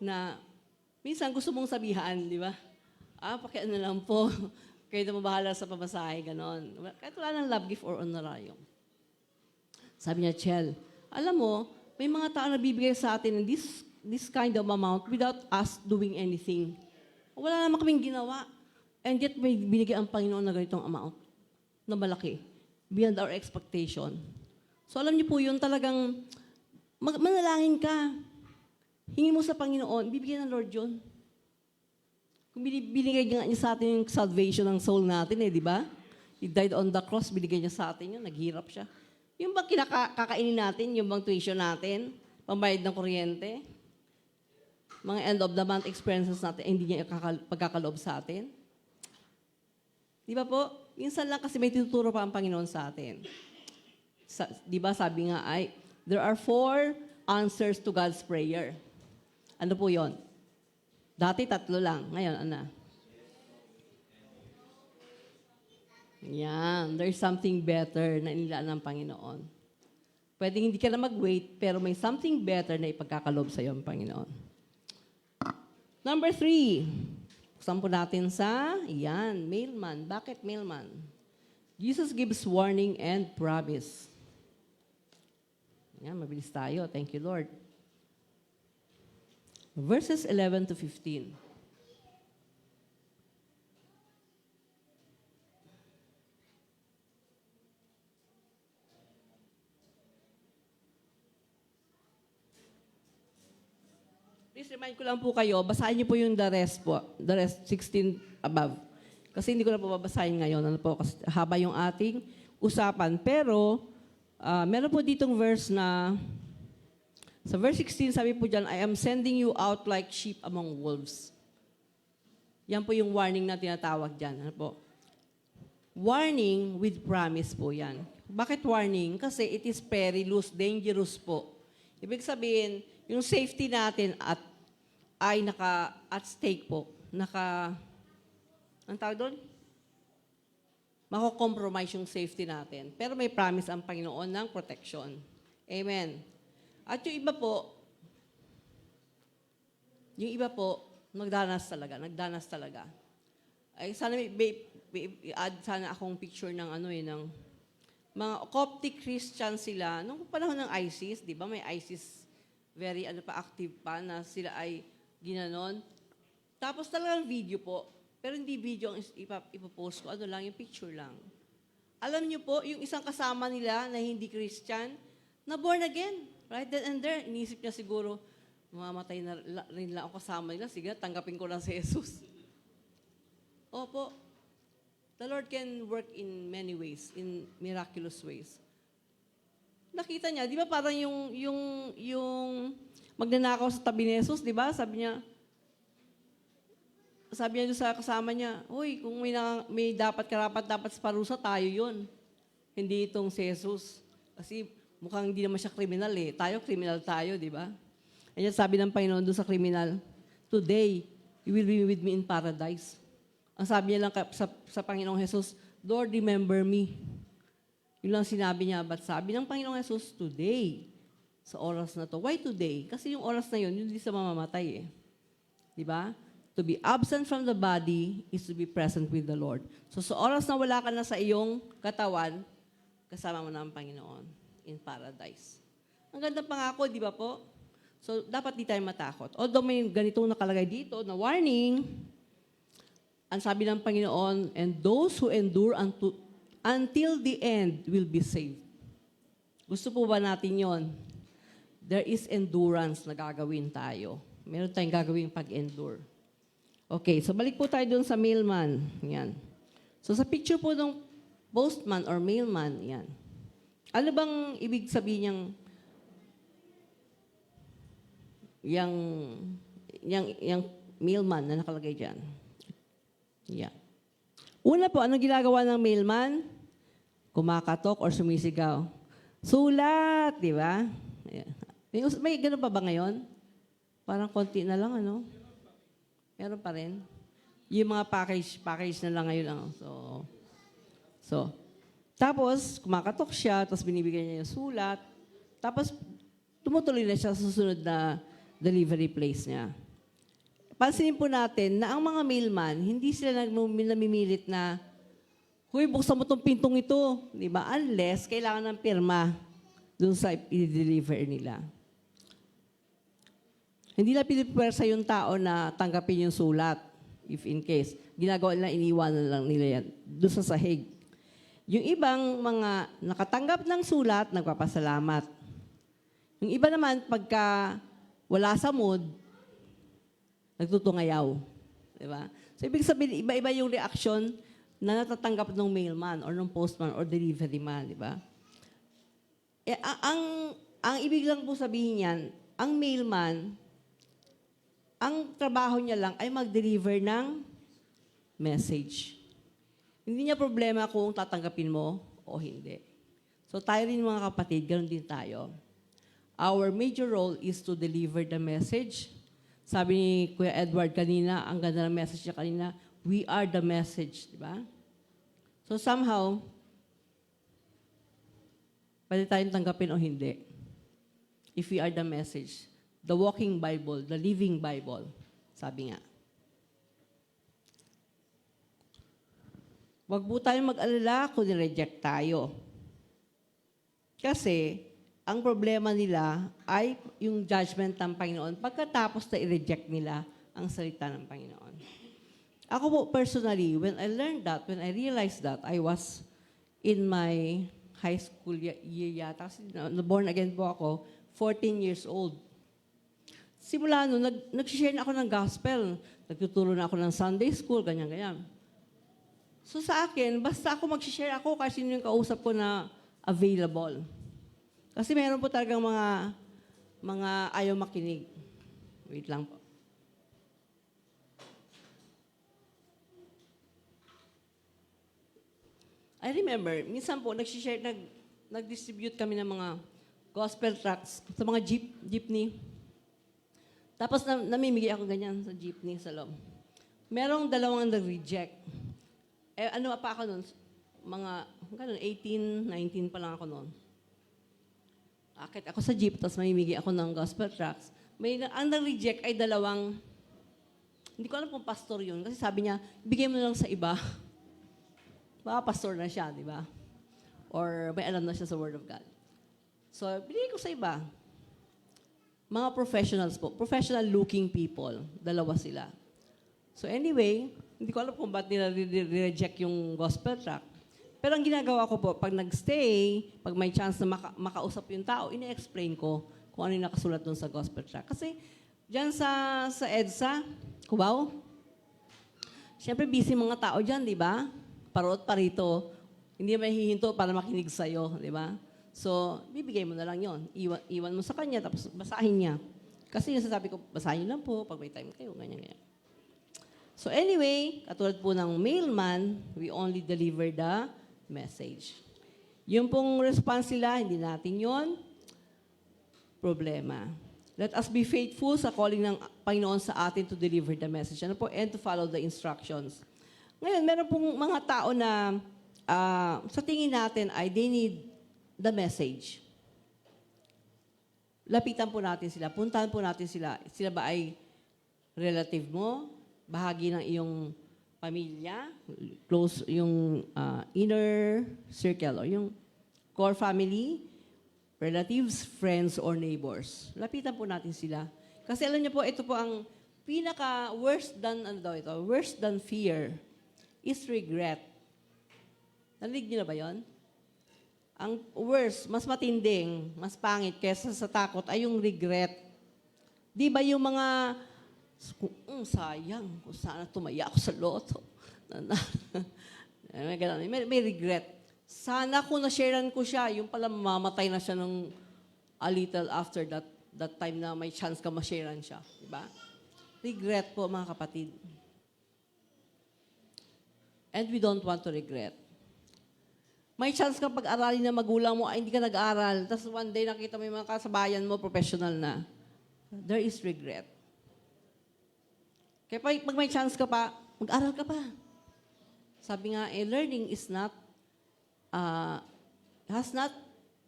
Na minsan gusto mong sabihan, di ba? Pakiano lang po. Kayo na mabahala sa pamasahe, ganon. Kahit wala ng love gift or honorarium. Sabi niya, Chel, alam mo, may mga tao na bibigay sa atin this kind of amount without us doing anything. Wala naman kaming ginawa. And yet, may binigay ang Panginoon na ganitong amount na malaki, beyond our expectation. So alam niyo po yun, talagang manalangin ka. Hingi mo sa Panginoon, bibigyan ng Lord yun. Kung binigay niya sa atin yung salvation ng soul natin di ba? He died on the cross, binigay niya sa atin yun, naghirap siya. Yung bang kakainin natin, yung bang tuition natin, pambayad ng kuryente, mga end of the month expenses natin, hindi niya pagkakaloob sa atin. Di ba po? Minsan lang kasi may tinuturo pa ang Panginoon sa atin. Di ba sabi nga ay, there are 4 answers to God's prayer. Ano po yon? Dati 3 lang. Ngayon, ano? Yan. There's something better na inilaan ng Panginoon. Pwedeng hindi ka na mag-wait, pero may something better na ipagkakalob sa iyo ang Panginoon. Number 3. Buksan po natin sa, yan, mailman. Bakit mailman? Jesus gives warning and promise. Yan, mabilis tayo. Thank you, Lord. Verses 11 to 15. Please remind ko lang po kayo, basahin niyo po yung the rest po. The rest, 16 above. Kasi hindi ko na po babasahin ngayon. Ano po, kasi haba yung ating usapan. Pero, meron po ditong verse na, sa verse 16, sabi po dyan, I am sending you out like sheep among wolves. Yan po yung warning na tinatawag dyan. Ano po? Warning with promise po yan. Bakit warning? Kasi it is perilous, dangerous po. Ibig sabihin, yung safety natin ay at stake po. Ang tawag doon? Mako-compromise yung safety natin. Pero may promise ang Panginoon ng protection. Amen. At yung iba po, nagdanas talaga. Ay, sana may add sana akong picture ng ng mga Coptic Christian sila. Nung panahon ng ISIS, di ba may ISIS very active pa na sila ay ginanon. Tapos talagang video po. Pero hindi video ang ipopost ko. Ano lang, yung picture lang. Alam niyo po, yung isang kasama nila na hindi Christian, na born again. Right then and there, iniisip niya siguro, mamamatay na rin lang ako kasama nila. Sige, tanggapin ko lang si Jesus. Opo. The Lord can work in many ways, in miraculous ways. Nakita niya, di ba parang yung magnanakaw sa tabi ni Jesus, di ba? Sabi niya doon sa kasama niya, uy, kung may karapat dapat sa parusa, tayo yun. Hindi itong si Jesus. Kasi mukhang hindi naman siya kriminal eh. Kriminal tayo, di ba? Kaya sabi ng Panginoon doon sa kriminal, today, you will be with me in paradise. Ang sabi niya lang sa Panginoong Jesus, Lord, remember me. Yun lang sinabi niya, but sabi ng Panginoong Jesus, today, sa oras na to. Why today? Kasi yung oras na yun, hindi sa mamamatay eh. Di ba? To be absent from the body is to be present with the Lord. So sa oras na wala ka na sa iyong katawan, kasama mo na ang Panginoon in paradise. Ang ganda pangako, di ba po? So dapat di tayo matakot. Although may ganitong nakalagay dito na warning, ang sabi ng Panginoon, and those who endure until the end will be saved. Gusto po ba natin yon? There is endurance na gagawin tayo. Meron tayong gagawin pag-endure. Okay, so balik po tayo dun sa mailman. Yan. So sa picture po ng postman or mailman, yan. Ano bang ibig sabihin yung mailman na nakalagay dyan? Yeah. Una po, anong ginagawa ng mailman? Kumakatok or sumisigaw. Sulat, di ba? Yeah. May ganun pa ba ngayon? Parang konti na lang, ano? Meron pa rin. Yung mga package na lang ngayon. So, tapos, kumakatok siya, tapos binibigyan niya yung sulat, tapos, tumutuloy na siya sa susunod na delivery place niya. Pansinin po natin na ang mga mailman, hindi sila namimilit na, huy, buksan mo itong pintong ito. Di ba? Unless, kailangan ng pirma dun sa i-deliver nila. Hindi na pinipwersa yung tao na tanggapin yung sulat, if in case. Ginagawa nila, iniwanan lang nila yan doon sa sahig. Yung ibang mga nakatanggap ng sulat, nagpapasalamat. Yung iba naman, pagka wala sa mood, nagtutungayaw. Diba? So, ibig sabihin, iba-iba yung reaction na natatanggap ng mailman or ng postman or delivery man. Diba? Ang ibig lang po sabihin yan, ang mailman, ang trabaho niya lang ay mag-deliver ng message. Hindi niya problema kung tatanggapin mo o hindi. So tayo rin mga kapatid, ganoon din tayo. Our major role is to deliver the message. Sabi ni Kuya Edward kanina, ang ganda ng message niya kanina, we are the message, di ba? So somehow, pwede tayong tanggapin o hindi. If we are the message, the walking Bible, the living Bible, sabi nga. Huwag po tayong mag-alala kung nireject tayo. Kasi, ang problema nila ay yung judgment ng Panginoon pagkatapos na i-reject nila ang salita ng Panginoon. Ako po personally, when I learned that, when I realized that, I was in my high school year yata. Kasi born again po ako, 14 years old. Simula noon, nag-share na ako ng gospel. Nagtuturo na ako ng Sunday school, ganyan-ganyan. So sa akin, basta ako mag-share ako kasi sino yung kausap ko na available. Kasi meron po talagang mga ayaw makinig. Wait lang po. I remember, minsan po, nag-distribute kami ng mga gospel tracts sa mga jeepney. Tapos namimigay ako ganyan sa jeepney sa loob. Merong dalawang nag-reject. Ano pa ako noon? Mga 18, 19 pa lang ako noon. Akit ako sa jeep, tapos mamimigay ako ng gospel tracts. Ang nag-reject ay dalawang, hindi ko alam kung pastor yun, kasi sabi niya, bigay mo lang sa iba. Baka pastor na siya, di ba? Or may alam na siya sa Word of God. So, binigay ko sa iba. Mga professionals po, professional-looking people, dalawa sila. So anyway, hindi ko alam kung ba't nila reject yung gospel tract. Pero ang ginagawa ko po, pag nag-stay, pag may chance na makausap yung tao, ine-explain ko kung ano yung nakasulat doon sa gospel tract. Kasi dyan sa EDSA, Cubao, siyempre busy mga tao dyan, di ba? Parot parito, hindi may hihinto para makinig sa'yo, di ba? So, bibigay mo na lang yon. Iwan mo sa kanya, tapos basahin niya. Kasi yung sasabi ko, basahin niyo lang po pag may time kayo, ganyan-ganyan. So anyway, katulad po ng mailman, we only deliver the message. Yung pong response nila, hindi natin yon problema. Let us be faithful sa calling ng Panginoon sa atin to deliver the message. Ano po? And to follow the instructions. Ngayon, meron pong mga tao na sa tingin natin ay they need the message. Lapitan po natin sila. Puntahan po natin sila. Sila ba ay relative mo? Bahagi ng iyong pamilya? Close, yung inner circle or yung core family? Relatives, friends, or neighbors. Lapitan po natin sila. Kasi alam niyo po, ito po ang worst than fear is regret. Narinig niyo na ba yun? Ang worst, mas matinding, mas pangit kaysa sa takot ay yung regret. Di ba yung mga, sayang, kung sana tumaya ako sa loto. May regret. Sana kung na-sharean ko siya, yung pala mamamatay na siya ng a little after that time na may chance ka ma-sharean siya. Diba? Regret po, mga kapatid. And we don't want to regret. May chance ka pag-aralin na magulang mo, ay hindi ka nag-aral, tapos one day nakita mo yung mga kasabayan mo, professional na. There is regret. Kaya pag may chance ka pa, mag-aral ka pa. Sabi nga, learning is not,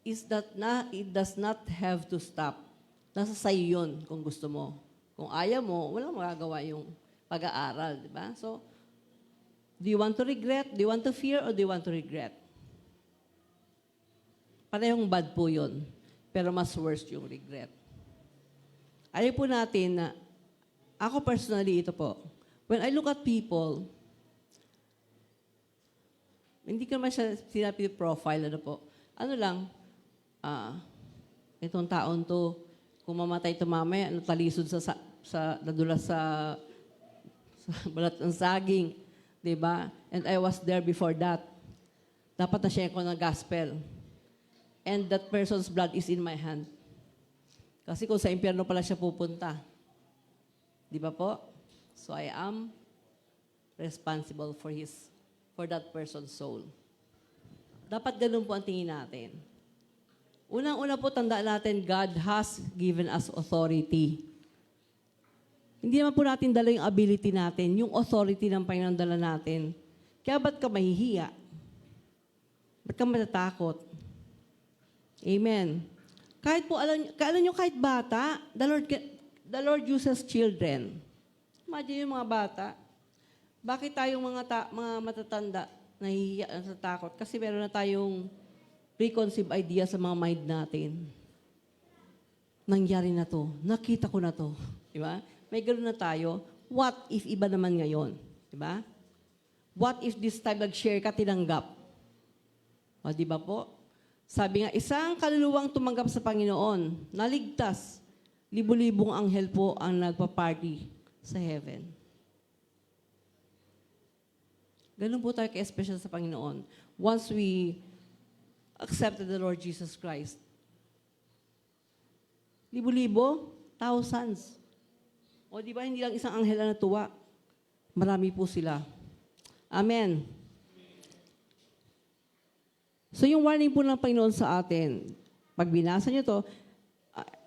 it does not have to stop. Nasa sayo yun kung gusto mo. Kung ayaw mo, walang magagawa yung pag-aaral, di ba? So, do you want to regret? Do you want to fear? Or do you want to regret? Parehong bad po yun. Pero mas worse yung regret. Ayaw po natin na, ako personally, ito po, when I look at people, hindi ko naman siya sinabi profile, ano po. Ano lang, itong taon to, kung mamatay ito mamaya, talisod nadulas sa balat ng saging. Diba? And I was there before that. Dapat na share ko ng gospel. and that person's blood is in my hand. Kasi kung sa impyerno pala siya pupunta. Di ba po? So I am responsible for that person's soul. Dapat ganun po ang tingin natin. Unang-una po, tandaan natin, God has given us authority. Hindi naman po natin dala yung ability natin, yung authority ng Panginoon dala natin. Kaya ba't ka mahihiya? Ba't ka matatakot? Amen. Kahit po, alam nyo, kahit bata, the Lord uses children. Imagine yung mga bata. Bakit tayong mga matatanda nahihiya, natatakot? Kasi meron na tayong preconceived idea sa mga mind natin. Nangyari na to. Nakita ko na to. Diba? May ganoon na tayo. What if iba naman ngayon? Diba? What if this time nag-share ka, tinanggap? O, diba po? Sabi nga, isang kaluluwang tumanggap sa Panginoon, naligtas, libo-libong anghel po ang nagpa-party sa heaven. Ganun po tayo ka-special sa Panginoon. Once we accepted the Lord Jesus Christ, libo-libo, thousands. O di ba, hindi lang isang anghel na natuwa. Marami po sila. Amen. So yung warning po ng Panginoon sa atin, pag binasa niyo to,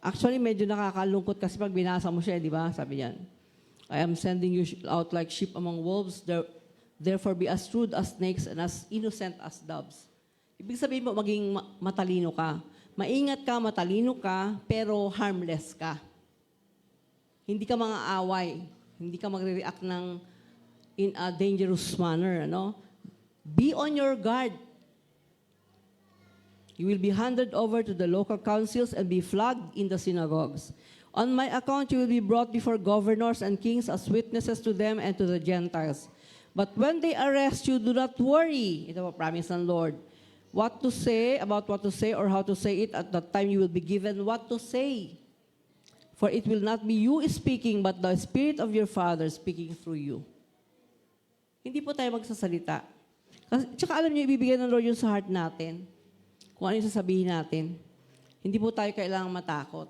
actually medyo nakakalungkot kasi pag binasa mo siya, di ba? Sabi niyan, I am sending you out like sheep among wolves, therefore be as shrewd as snakes and as innocent as doves. Ibig sabihin mo, maging matalino ka. Maingat ka, matalino ka, pero harmless ka. Hindi ka mga away. Hindi ka magre-react in a dangerous manner. Ano? Be on your guard. You will be handed over to the local councils and be flogged in the synagogues. On my account, you will be brought before governors and kings as witnesses to them and to the Gentiles. But when they arrest you, do not worry. Ito po, promise ng Lord. What to say, or how to say it, at that time you will be given what to say. For it will not be you speaking, but the Spirit of your Father speaking through you. Hindi po tayo magsasalita. Tsaka alam niyo, ibibigay ng Lord yung sa heart natin. Kung ano yung sasabihin natin. Hindi po tayo kailangang matakot.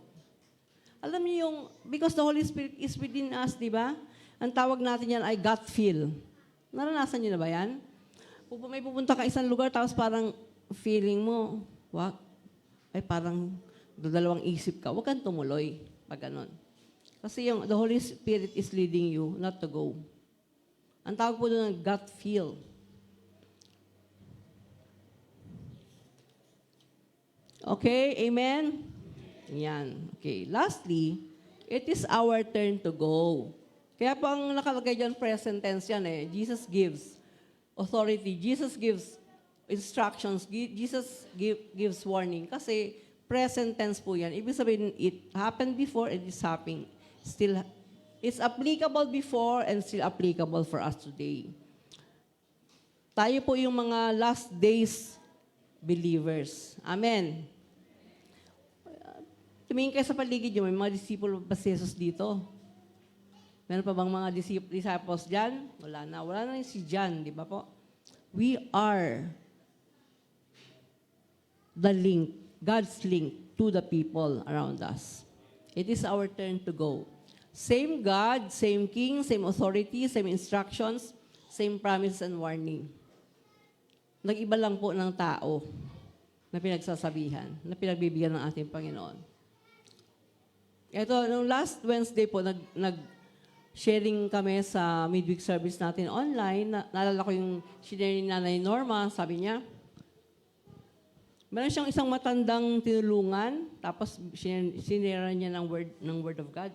Alam niyo yung, because the Holy Spirit is within us, di ba? Ang tawag natin yan ay gut feel. Naranasan niyo na ba yan? May pupunta ka isang lugar, tapos parang feeling mo, ay parang dalawang isip ka, huwag kang tumuloy. Pag ganun. Kasi the Holy Spirit is leading you not to go. Ang tawag po doon ng gut feel. Okay, amen? Yan. Okay, lastly, it is our turn to go. Kaya po ang nakalagay dyan, present tense yan eh. Jesus gives authority. Jesus gives instructions. Jesus gives warning. Kasi present tense po yan. Ibig sabihin, it happened before and it's happening. Still, it's applicable before and still applicable for us today. Tayo po yung mga last days believers. Amen. Tumingin kayo sa paligid nyo, may mga disipulo pa si Jesus dito. Meron pa bang mga disciples dyan? Wala na. Wala na si John, di ba po? We are the link, God's link to the people around us. It is our turn to go. Same God, same King, same authority, same instructions, same promise and warning. Nag-iba lang po ng tao na pinagsasabihan, na pinagbibigyan ng ating Panginoon. Ito, nung last Wednesday po, nag-sharing kami sa midweek service natin online. Naalala ko yung sinare ni Nanay Norma, sabi niya, meron siyang isang matandang tinulungan, tapos sinira niya ng word of God.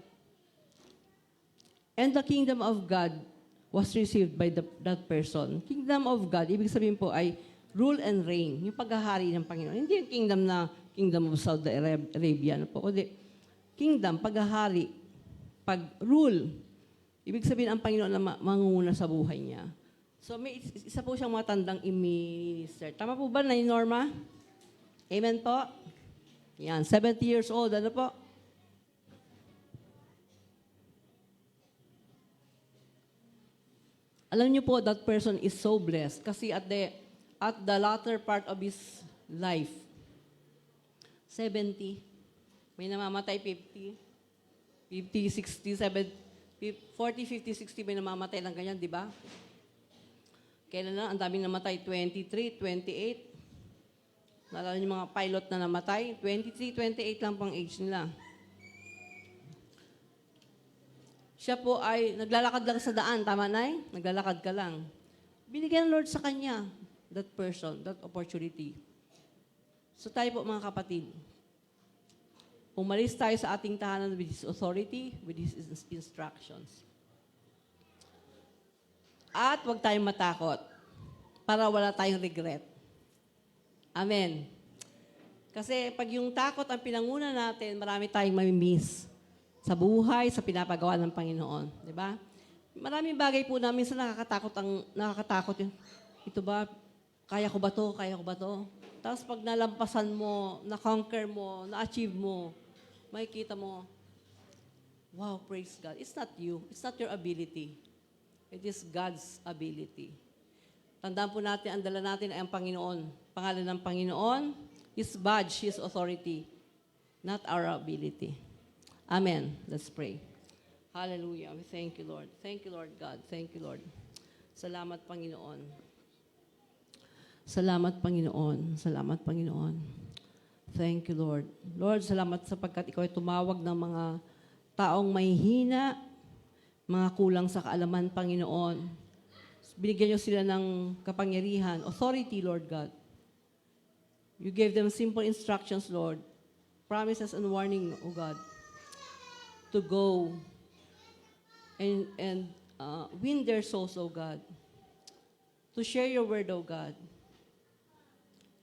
And the kingdom of God was received by that person. Kingdom of God, ibig sabihin po ay rule and reign, yung paghahari ng Panginoon. Hindi yung kingdom of Saudi Arabia. Po, kundi kingdom, paghahari, pag-rule. Ibig sabihin ang Panginoon na mangunguna sa buhay niya. So may isa po siyang matandang i-minister. Tama po ba, Nay Norma? Amen po? Yan, 70 years old. Ano po? Alam niyo po, that person is so blessed kasi at the latter part of his life, 70. May namamatay 50. 50, 60, 70, 40, 50, 60 may namamatay lang ganyan, di ba? Kailan na, ang daming namatay, 23, 28. Naalala niyo mga pilot na namatay, 23, 28 lang pang age nila. Siya po ay naglalakad lang sa daan, tama na eh? Naglalakad ka lang. Binigyan ng Lord sa kanya, that person, that opportunity. So tayo po mga kapatid, umalis tayo sa ating tahanan with His authority, with His instructions. At huwag tayong matakot para wala tayong regret. Amen. Kasi pag yung takot ang pinanguna natin, marami tayong mamimiss sa buhay, sa pinapagawa ng Panginoon. Di ba? Maraming bagay po na minsan nakakatakot yun. Ito ba, kaya ko ba to? Kaya ko ba to? Tapos pag nalampasan mo, na-conquer mo, na-achieve mo, makikita mo, wow, praise God. It's not you. It's not your ability. It is God's ability. Tandaan po natin, ang dala natin ay ang Panginoon. Pangalan ng Panginoon, His badge, His authority, not our ability. Amen. Let's pray. Hallelujah. We thank you, Lord. Thank you, Lord God. Thank you, Lord. Salamat, Panginoon. Salamat, Panginoon. Salamat, Panginoon. Thank you, Lord. Lord, salamat sapagkat Ikaw ay tumawag ng mga taong mahihina, mga kulang sa kaalaman, Panginoon. Binigyan niyo sila ng kapangyarihan, authority, Lord God. You gave them simple instructions, Lord. Promises and warning, O God, to go and win their souls, O God. To share your word, O God.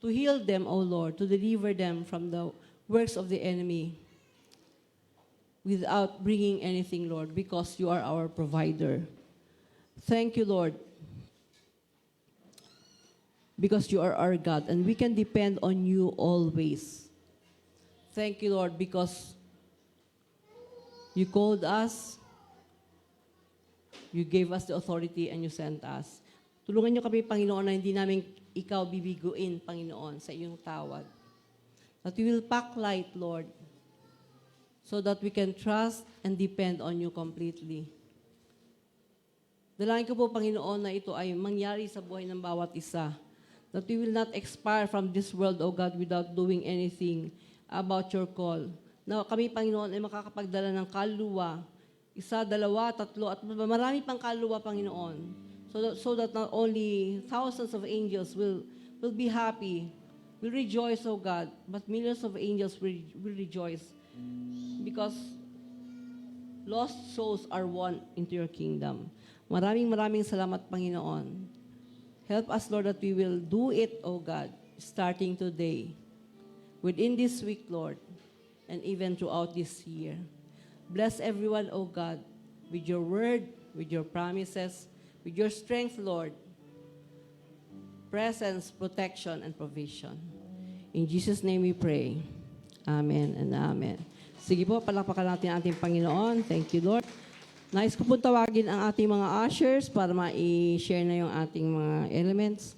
To heal them, O Lord, to deliver them from the works of the enemy without bringing anything, Lord, because you are our provider. Thank you, Lord, because you are our God, and we can depend on you always. Thank you, Lord, because you called us, you gave us the authority, and you sent us. Tulungan niyo kami, Panginoon, na hindi namin Ikaw bibiguin, Panginoon, sa iyong tawad. That we will pack light, Lord, so that we can trust and depend on you completely. Dalangin ko po, Panginoon, na ito ay mangyari sa buhay ng bawat isa. That we will not expire from this world, O God, without doing anything about your call. Na kami, Panginoon, ay makakapagdala ng kaluluwa, 1, 2, 3, at marami pang kaluluwa, Panginoon. So that not only thousands of angels will be happy, will rejoice, O God, but millions of angels will rejoice because lost souls are won into your kingdom. Maraming salamat, Panginoon. Help us, Lord, that we will do it, O God, starting today, within this week, Lord, and even throughout this year. Bless everyone, O God, with your word, with your promises, with your strength, Lord, presence, protection, and provision. In Jesus' name we pray. Amen and amen. Sige po, palakpakan natin ang ating Panginoon. Thank you, Lord. Nais ko po tawagin ang ating mga ushers para ma-share na yung ating mga elements.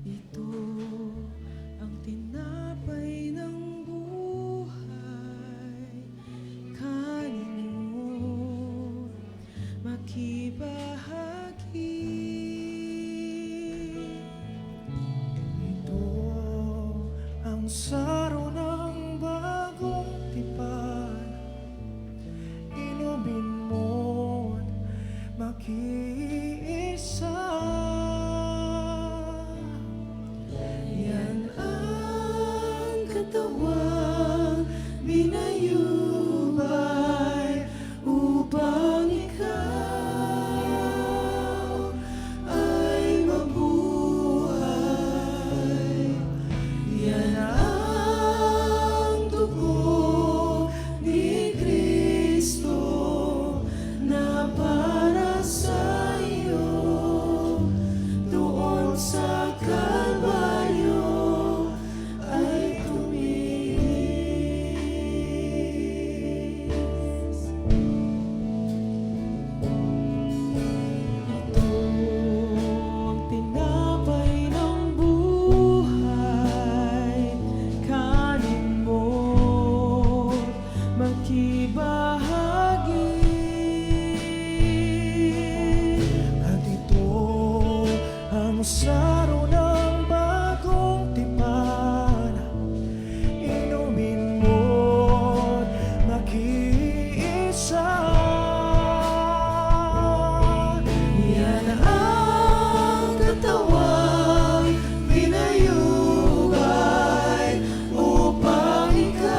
Ito ang tinapay ng buhay, kanin mo makibahagi. Ito ang saro ng bagong tipan. Inumin mo katawang binayubay upang ikaw ay mabuhay. Yan ang dugo ni Kristo na para sa iyo doon sa Kalbaryo ay tumigis. Ito ang tinapay ng buhay, kanin mo makibahagi. At ito ang saro ng bagong tipan, inumin mo't makiisa. Yan ang katawang pinayubay upang ikaw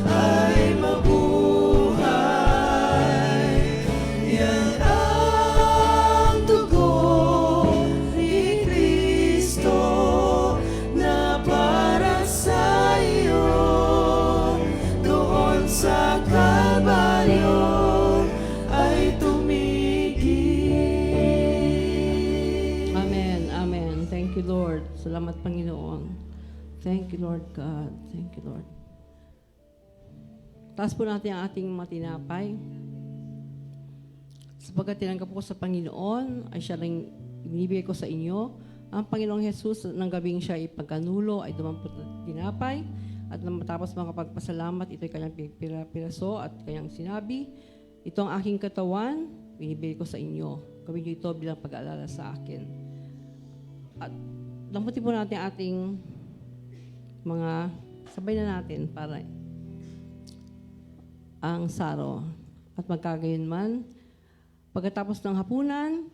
ay mabuhay. Yan ang dugo ni Kristo na para sa iyo doon sa Kalbaryo ay tumigis. Amen, amen. Thank you, Lord. Salamat, Panginoon. Thank you, Lord God. Thank you, Lord. Taas po natin ang ating matinapay. Sapagkat tinanggap ko sa Panginoon, ay siya rin ibinibigay ko sa inyo. Ang Panginoong Jesus, ng gabing siya ipagkanulo, ay dumampot ng tinapay. At nang matapos makapagpasalamat, ito'y kanyang piraso at kanyang sinabi, ito ang aking katawan, binibigay ko sa inyo. Gawin niyo ito bilang pag-aalala sa akin. At lamputin po natin ating mga sabay na natin para ang saro. At magkagayon man, pagkatapos ng hapunan,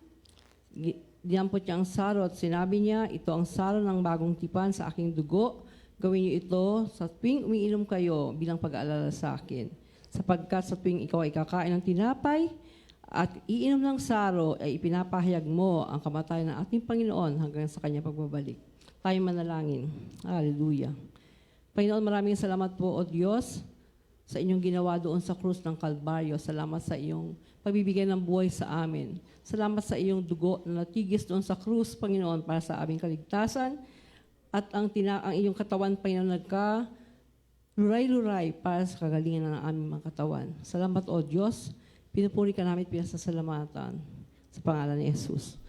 dinampot niya ang saro at sinabi niya, ito ang saro ng bagong tipan sa aking dugo. Gawin niyo ito sa tuwing umiinom kayo bilang pag-aalala sa akin. Sapagkat sa tuwing ikaw ay kakain ng tinapay at iinom ng saro, ay ipinapahayag mo ang kamatayan ng ating Panginoon hanggang sa kanyang pagbabalik. Tayo manalangin. Hallelujah. Panginoon, maraming salamat po, O Diyos, sa inyong ginawa doon sa krus ng Kalbaryo. Salamat sa iyong pagbibigay ng buhay sa amin. Salamat sa iyong dugo na natigis doon sa krus, Panginoon, para sa aming kaligtasan. At ang iyong katawan, Panginoon, luray-luray para sa kagalingan ng aming mga katawan. Salamat, O Diyos. Pinupuri ka namin, pinasasalamatan sa pangalan ni Jesus.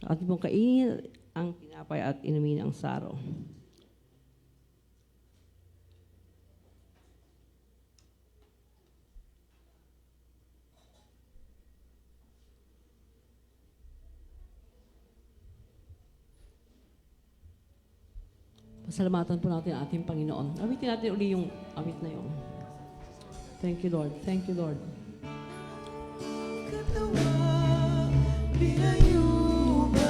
At pong kainin ang tinapay at inumin ang saro. Pasalamatan po natin ang ating Panginoon. Awitin natin uli yung awit na yun. Thank you, Lord. Thank you, Lord. Katawang pinayubay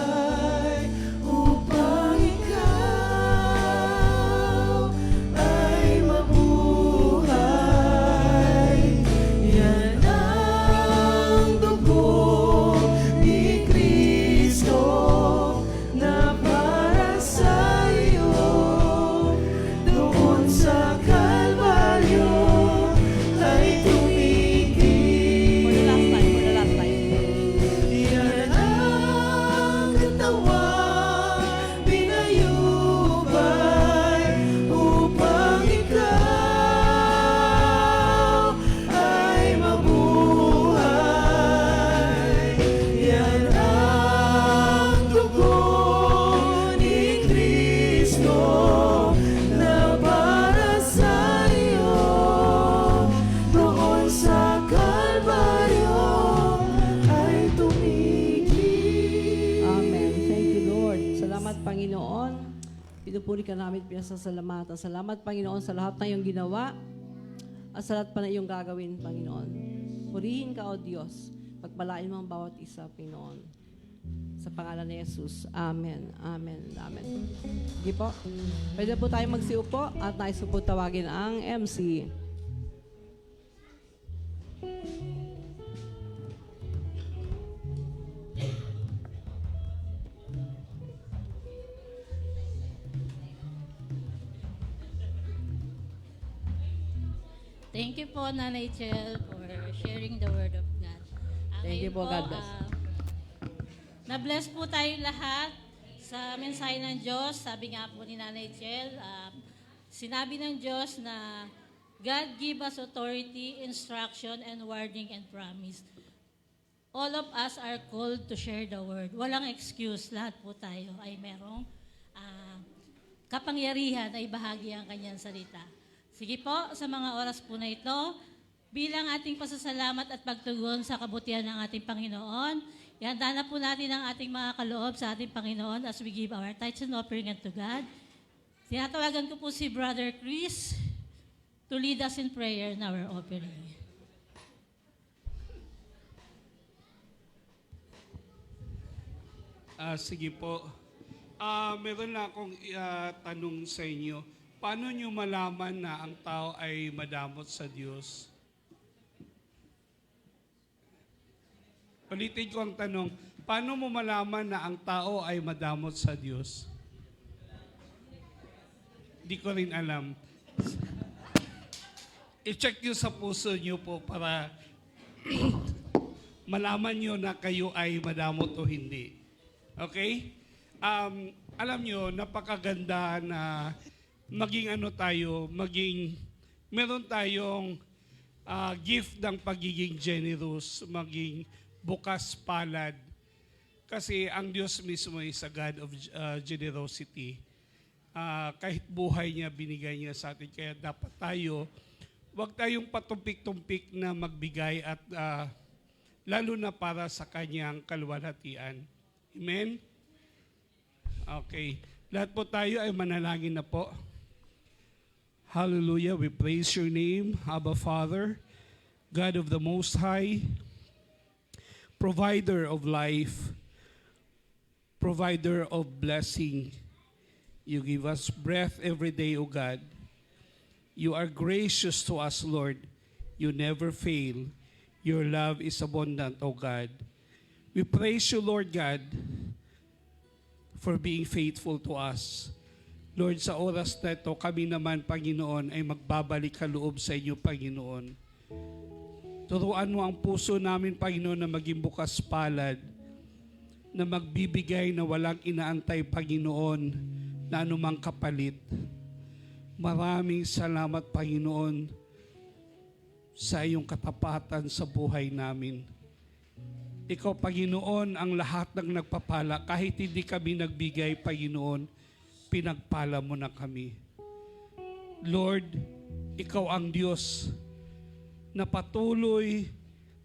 upang ikaw ay mabuhay. Yan ang dugo ni Kristo na para sa iyo doon sa Kalbaryo ay tumigis. For the last time. Yan ang katawang pinayubay upang ikaw ay mabuhay. Yan ang dugo ni Kristo na para sa iyo doon sa Kalbaryo ay tumigis. Amen. Thank you, Lord. Salamat, Panginoon. Pinupuri ka namin, pinasasalamatan. Salamat, Panginoon, sa lahat na iyong ginawa at sa lahat pa na iyong gagawin, Panginoon. Purihin ka, O Diyos. Pagpalain mo ang bawat isa, Panginoon. Sa pangalan ni Jesus. Amen. Amen. Amen. Sige po. Pwede po tayo magsiupo at nais po tawagin ang MC. Thank you po, Nanay Chel, for sharing the Word of God. Thank you po, God bless. Na-bless po tayo lahat sa mensahe ng Diyos. Sabi nga po ni Nanay Chel, sinabi ng Diyos na God give us authority, instruction, and warning and promise. All of us are called to share the Word. Walang excuse. Lahat po tayo ay merong kapangyarihan ay bahagi ang kanyang salita. Sige po, sa mga oras po na ito, bilang ating pasasalamat at pagtugon sa kabutihan ng ating Panginoon, ihanda na po natin ang ating mga kaloob sa ating Panginoon as we give our tithes and offering unto God. Tinatawagan ko po si Brother Chris to lead us in prayer in our offering. Sige po. Meron na akong tanong sa inyo. Paano nyo malaman na ang tao ay madamot sa Diyos? Ulitin ko ang tanong, paano mo malaman na ang tao ay madamot sa Diyos? Di ko rin alam. I-check nyo sa puso nyo po para malaman nyo na kayo ay madamot o hindi. Okay? Alam nyo, napakaganda na maging meron tayong gift ng pagiging generous, maging bukas palad. Kasi ang Diyos mismo is a God of generosity. Kahit buhay niya, binigay niya sa atin. Kaya dapat huwag tayong patumpik-tumpik na magbigay at lalo na para sa kanyang kaluwalhatian. Amen? Okay. Lahat po tayo ay manalangin na po. Hallelujah. We praise your name, Abba Father, God of the Most High, provider of life, provider of blessing. You give us breath every day, O God. You are gracious to us, Lord. You never fail. Your love is abundant, O God. We praise you, Lord God, for being faithful to us. Lord, sa oras na ito, kami naman, Panginoon, ay magbabalik kaloob sa inyo, Panginoon. Turuan mo ang puso namin, Panginoon, na maging bukas palad, na magbibigay na walang inaantay, Panginoon, na anumang kapalit. Maraming salamat, Panginoon, sa iyong katapatan sa buhay namin. Ikaw, Panginoon, ang lahat ng nagpapala. Kahit hindi kami nagbigay, Panginoon, pinagpala mo na kami. Lord, ikaw ang Diyos na patuloy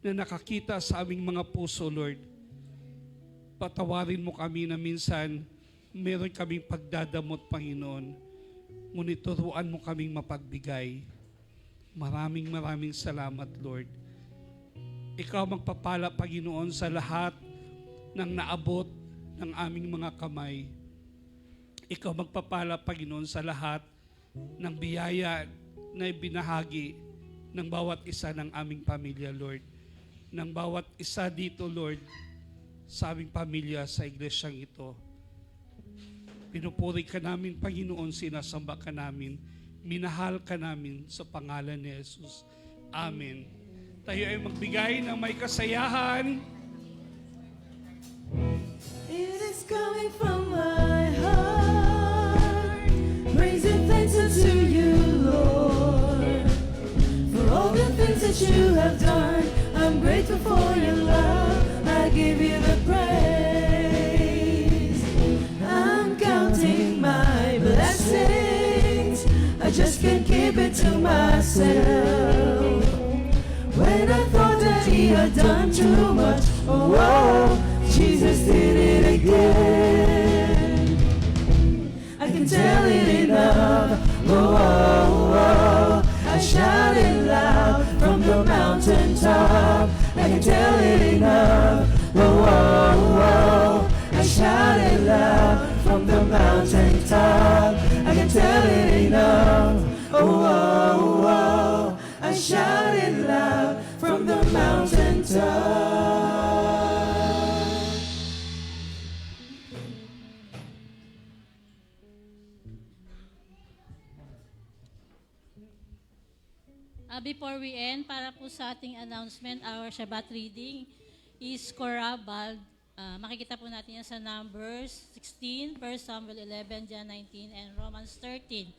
na nakakita sa aming mga puso, Lord. Patawarin mo kami na minsan meron kaming pagdadamot, Panginoon. Ngunit turuan mo kaming mapagbigay. Maraming salamat, Lord. Ikaw magpapala, Panginoon, sa lahat ng naabot ng aming mga kamay. Ikaw magpapala, Panginoon, sa lahat ng biyaya na ibinahagi ng bawat isa ng aming pamilya, Lord. Ng bawat isa dito, Lord, sa aming pamilya, sa iglesyang ito. Pinupuri ka namin, Panginoon, sinasamba ka namin, minahal ka namin sa pangalan ni Jesus. Amen. Tayo ay magbigay ng may kasayahan. It is coming from my heart, praising thanks unto you, Lord, for all the things that you have done. I'm grateful for your love, I give you the praise. I'm counting my blessings, I just can't keep it to myself. When I thought that he had done too much, oh, Jesus did it again. I can tell it enough, oh, I shout it loud from the mountaintop. I can tell it enough, oh, I from the mountaintop. I can tell it ain't enough. Oh, oh, oh, I shout it loud from the mountaintop. Before we end, para po sa ating announcement, our Shabbat reading is Korabal. Makikita po natin yan sa Numbers 16, 1 Samuel 11, John 19, and Romans 13.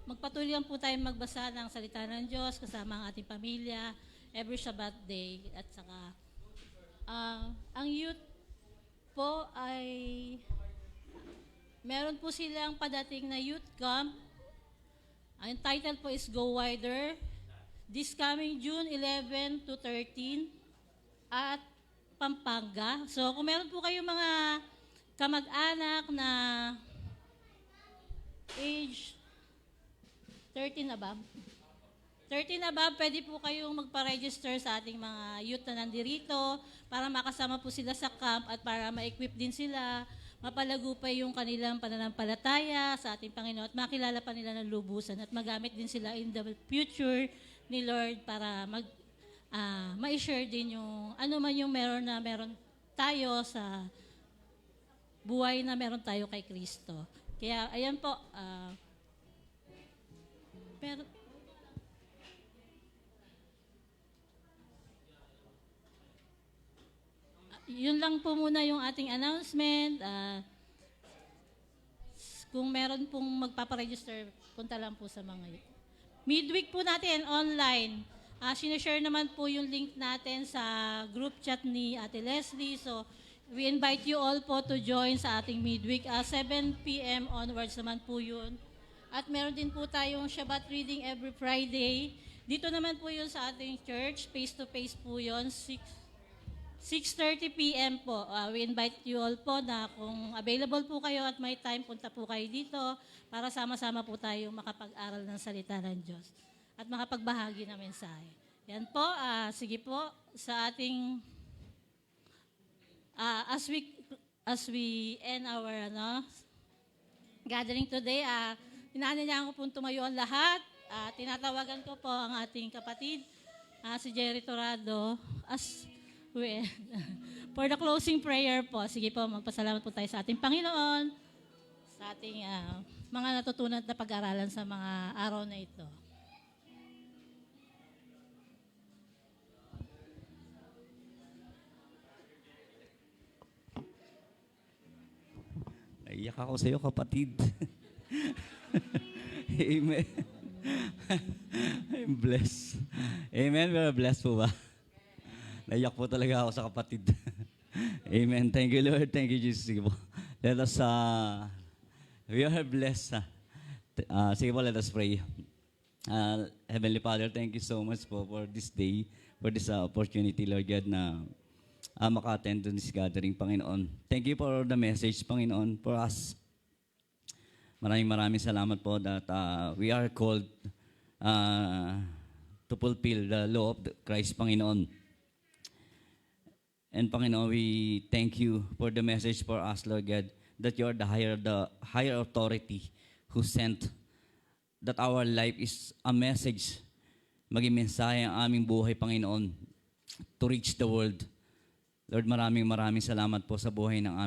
Magpatuloy lang po tayo magbasa ng salita ng Diyos kasama ang ating pamilya every Shabbat day. At saka, ang youth po ay meron po silang padating na youth camp. Ang title po is Go Wider. This coming June 11 to 13 at Pampanga. So kung meron po kayong mga kamag-anak na age 13 above, pwede po kayong magpa-register sa ating mga youth na nandirito para makasama po sila sa camp at para ma-equip din sila, mapalago pa yung kanilang pananampalataya sa ating Panginoon at makilala pa nila ng lubusan at magamit din sila in the future ni Lord para ma-share din yung ano man yung meron tayo sa buhay na meron tayo kay Kristo. Kaya ayan po, pero yun lang po muna yung ating announcement. Kung meron pong magpaparegister, punta lang po sa mga yun. Midweek po natin online. Sinashare naman po yung link natin sa group chat ni Ate Leslie. So, we invite you all po to join sa ating midweek. 7 p.m. onwards naman po yun. At meron din po tayong Shabbat reading every Friday. Dito naman po yun sa ating church. Face-to-face po yun. 6:30 p.m. po. We invite you all po na kung available po kayo at may time, punta po kayo dito para sama-sama po tayo makapag-aral ng salita ng Diyos at makapagbahagi ng mensahe. Yan po, sige po, sa ating, as we end our gathering today, inaanyayahan ko pong tumayo ang lahat. Tinatawagan ko po ang ating kapatid, si Jerry Torado, for the closing prayer po. Sige po, magpasalamat po tayo sa ating Panginoon, sa ating mga natutunan na pag-aralan sa mga araw na ito. Naiyak ako sa iyo, kapatid. Amen. I'm blessed. Amen. We're blessed po ba? Naiyak po talaga ako sa kapatid. Amen. Thank you, Lord. Thank you, Jesus. Sige po. Let us, we are blessed. Sige po, let us pray. Heavenly Father, thank you so much po for this day, for this opportunity, Lord God, na maka-attend to this gathering, Panginoon. Thank you for the message, Panginoon, for us. Maraming salamat po that we are called to fulfill the law of Christ, Panginoon. And Panginoon, we thank you for the message for us, Lord God, that you are the higher authority who sent that our life is a message, maging mensahe ang aming buhay, Panginoon, to reach the world. Lord, maraming salamat po sa buhay ng aming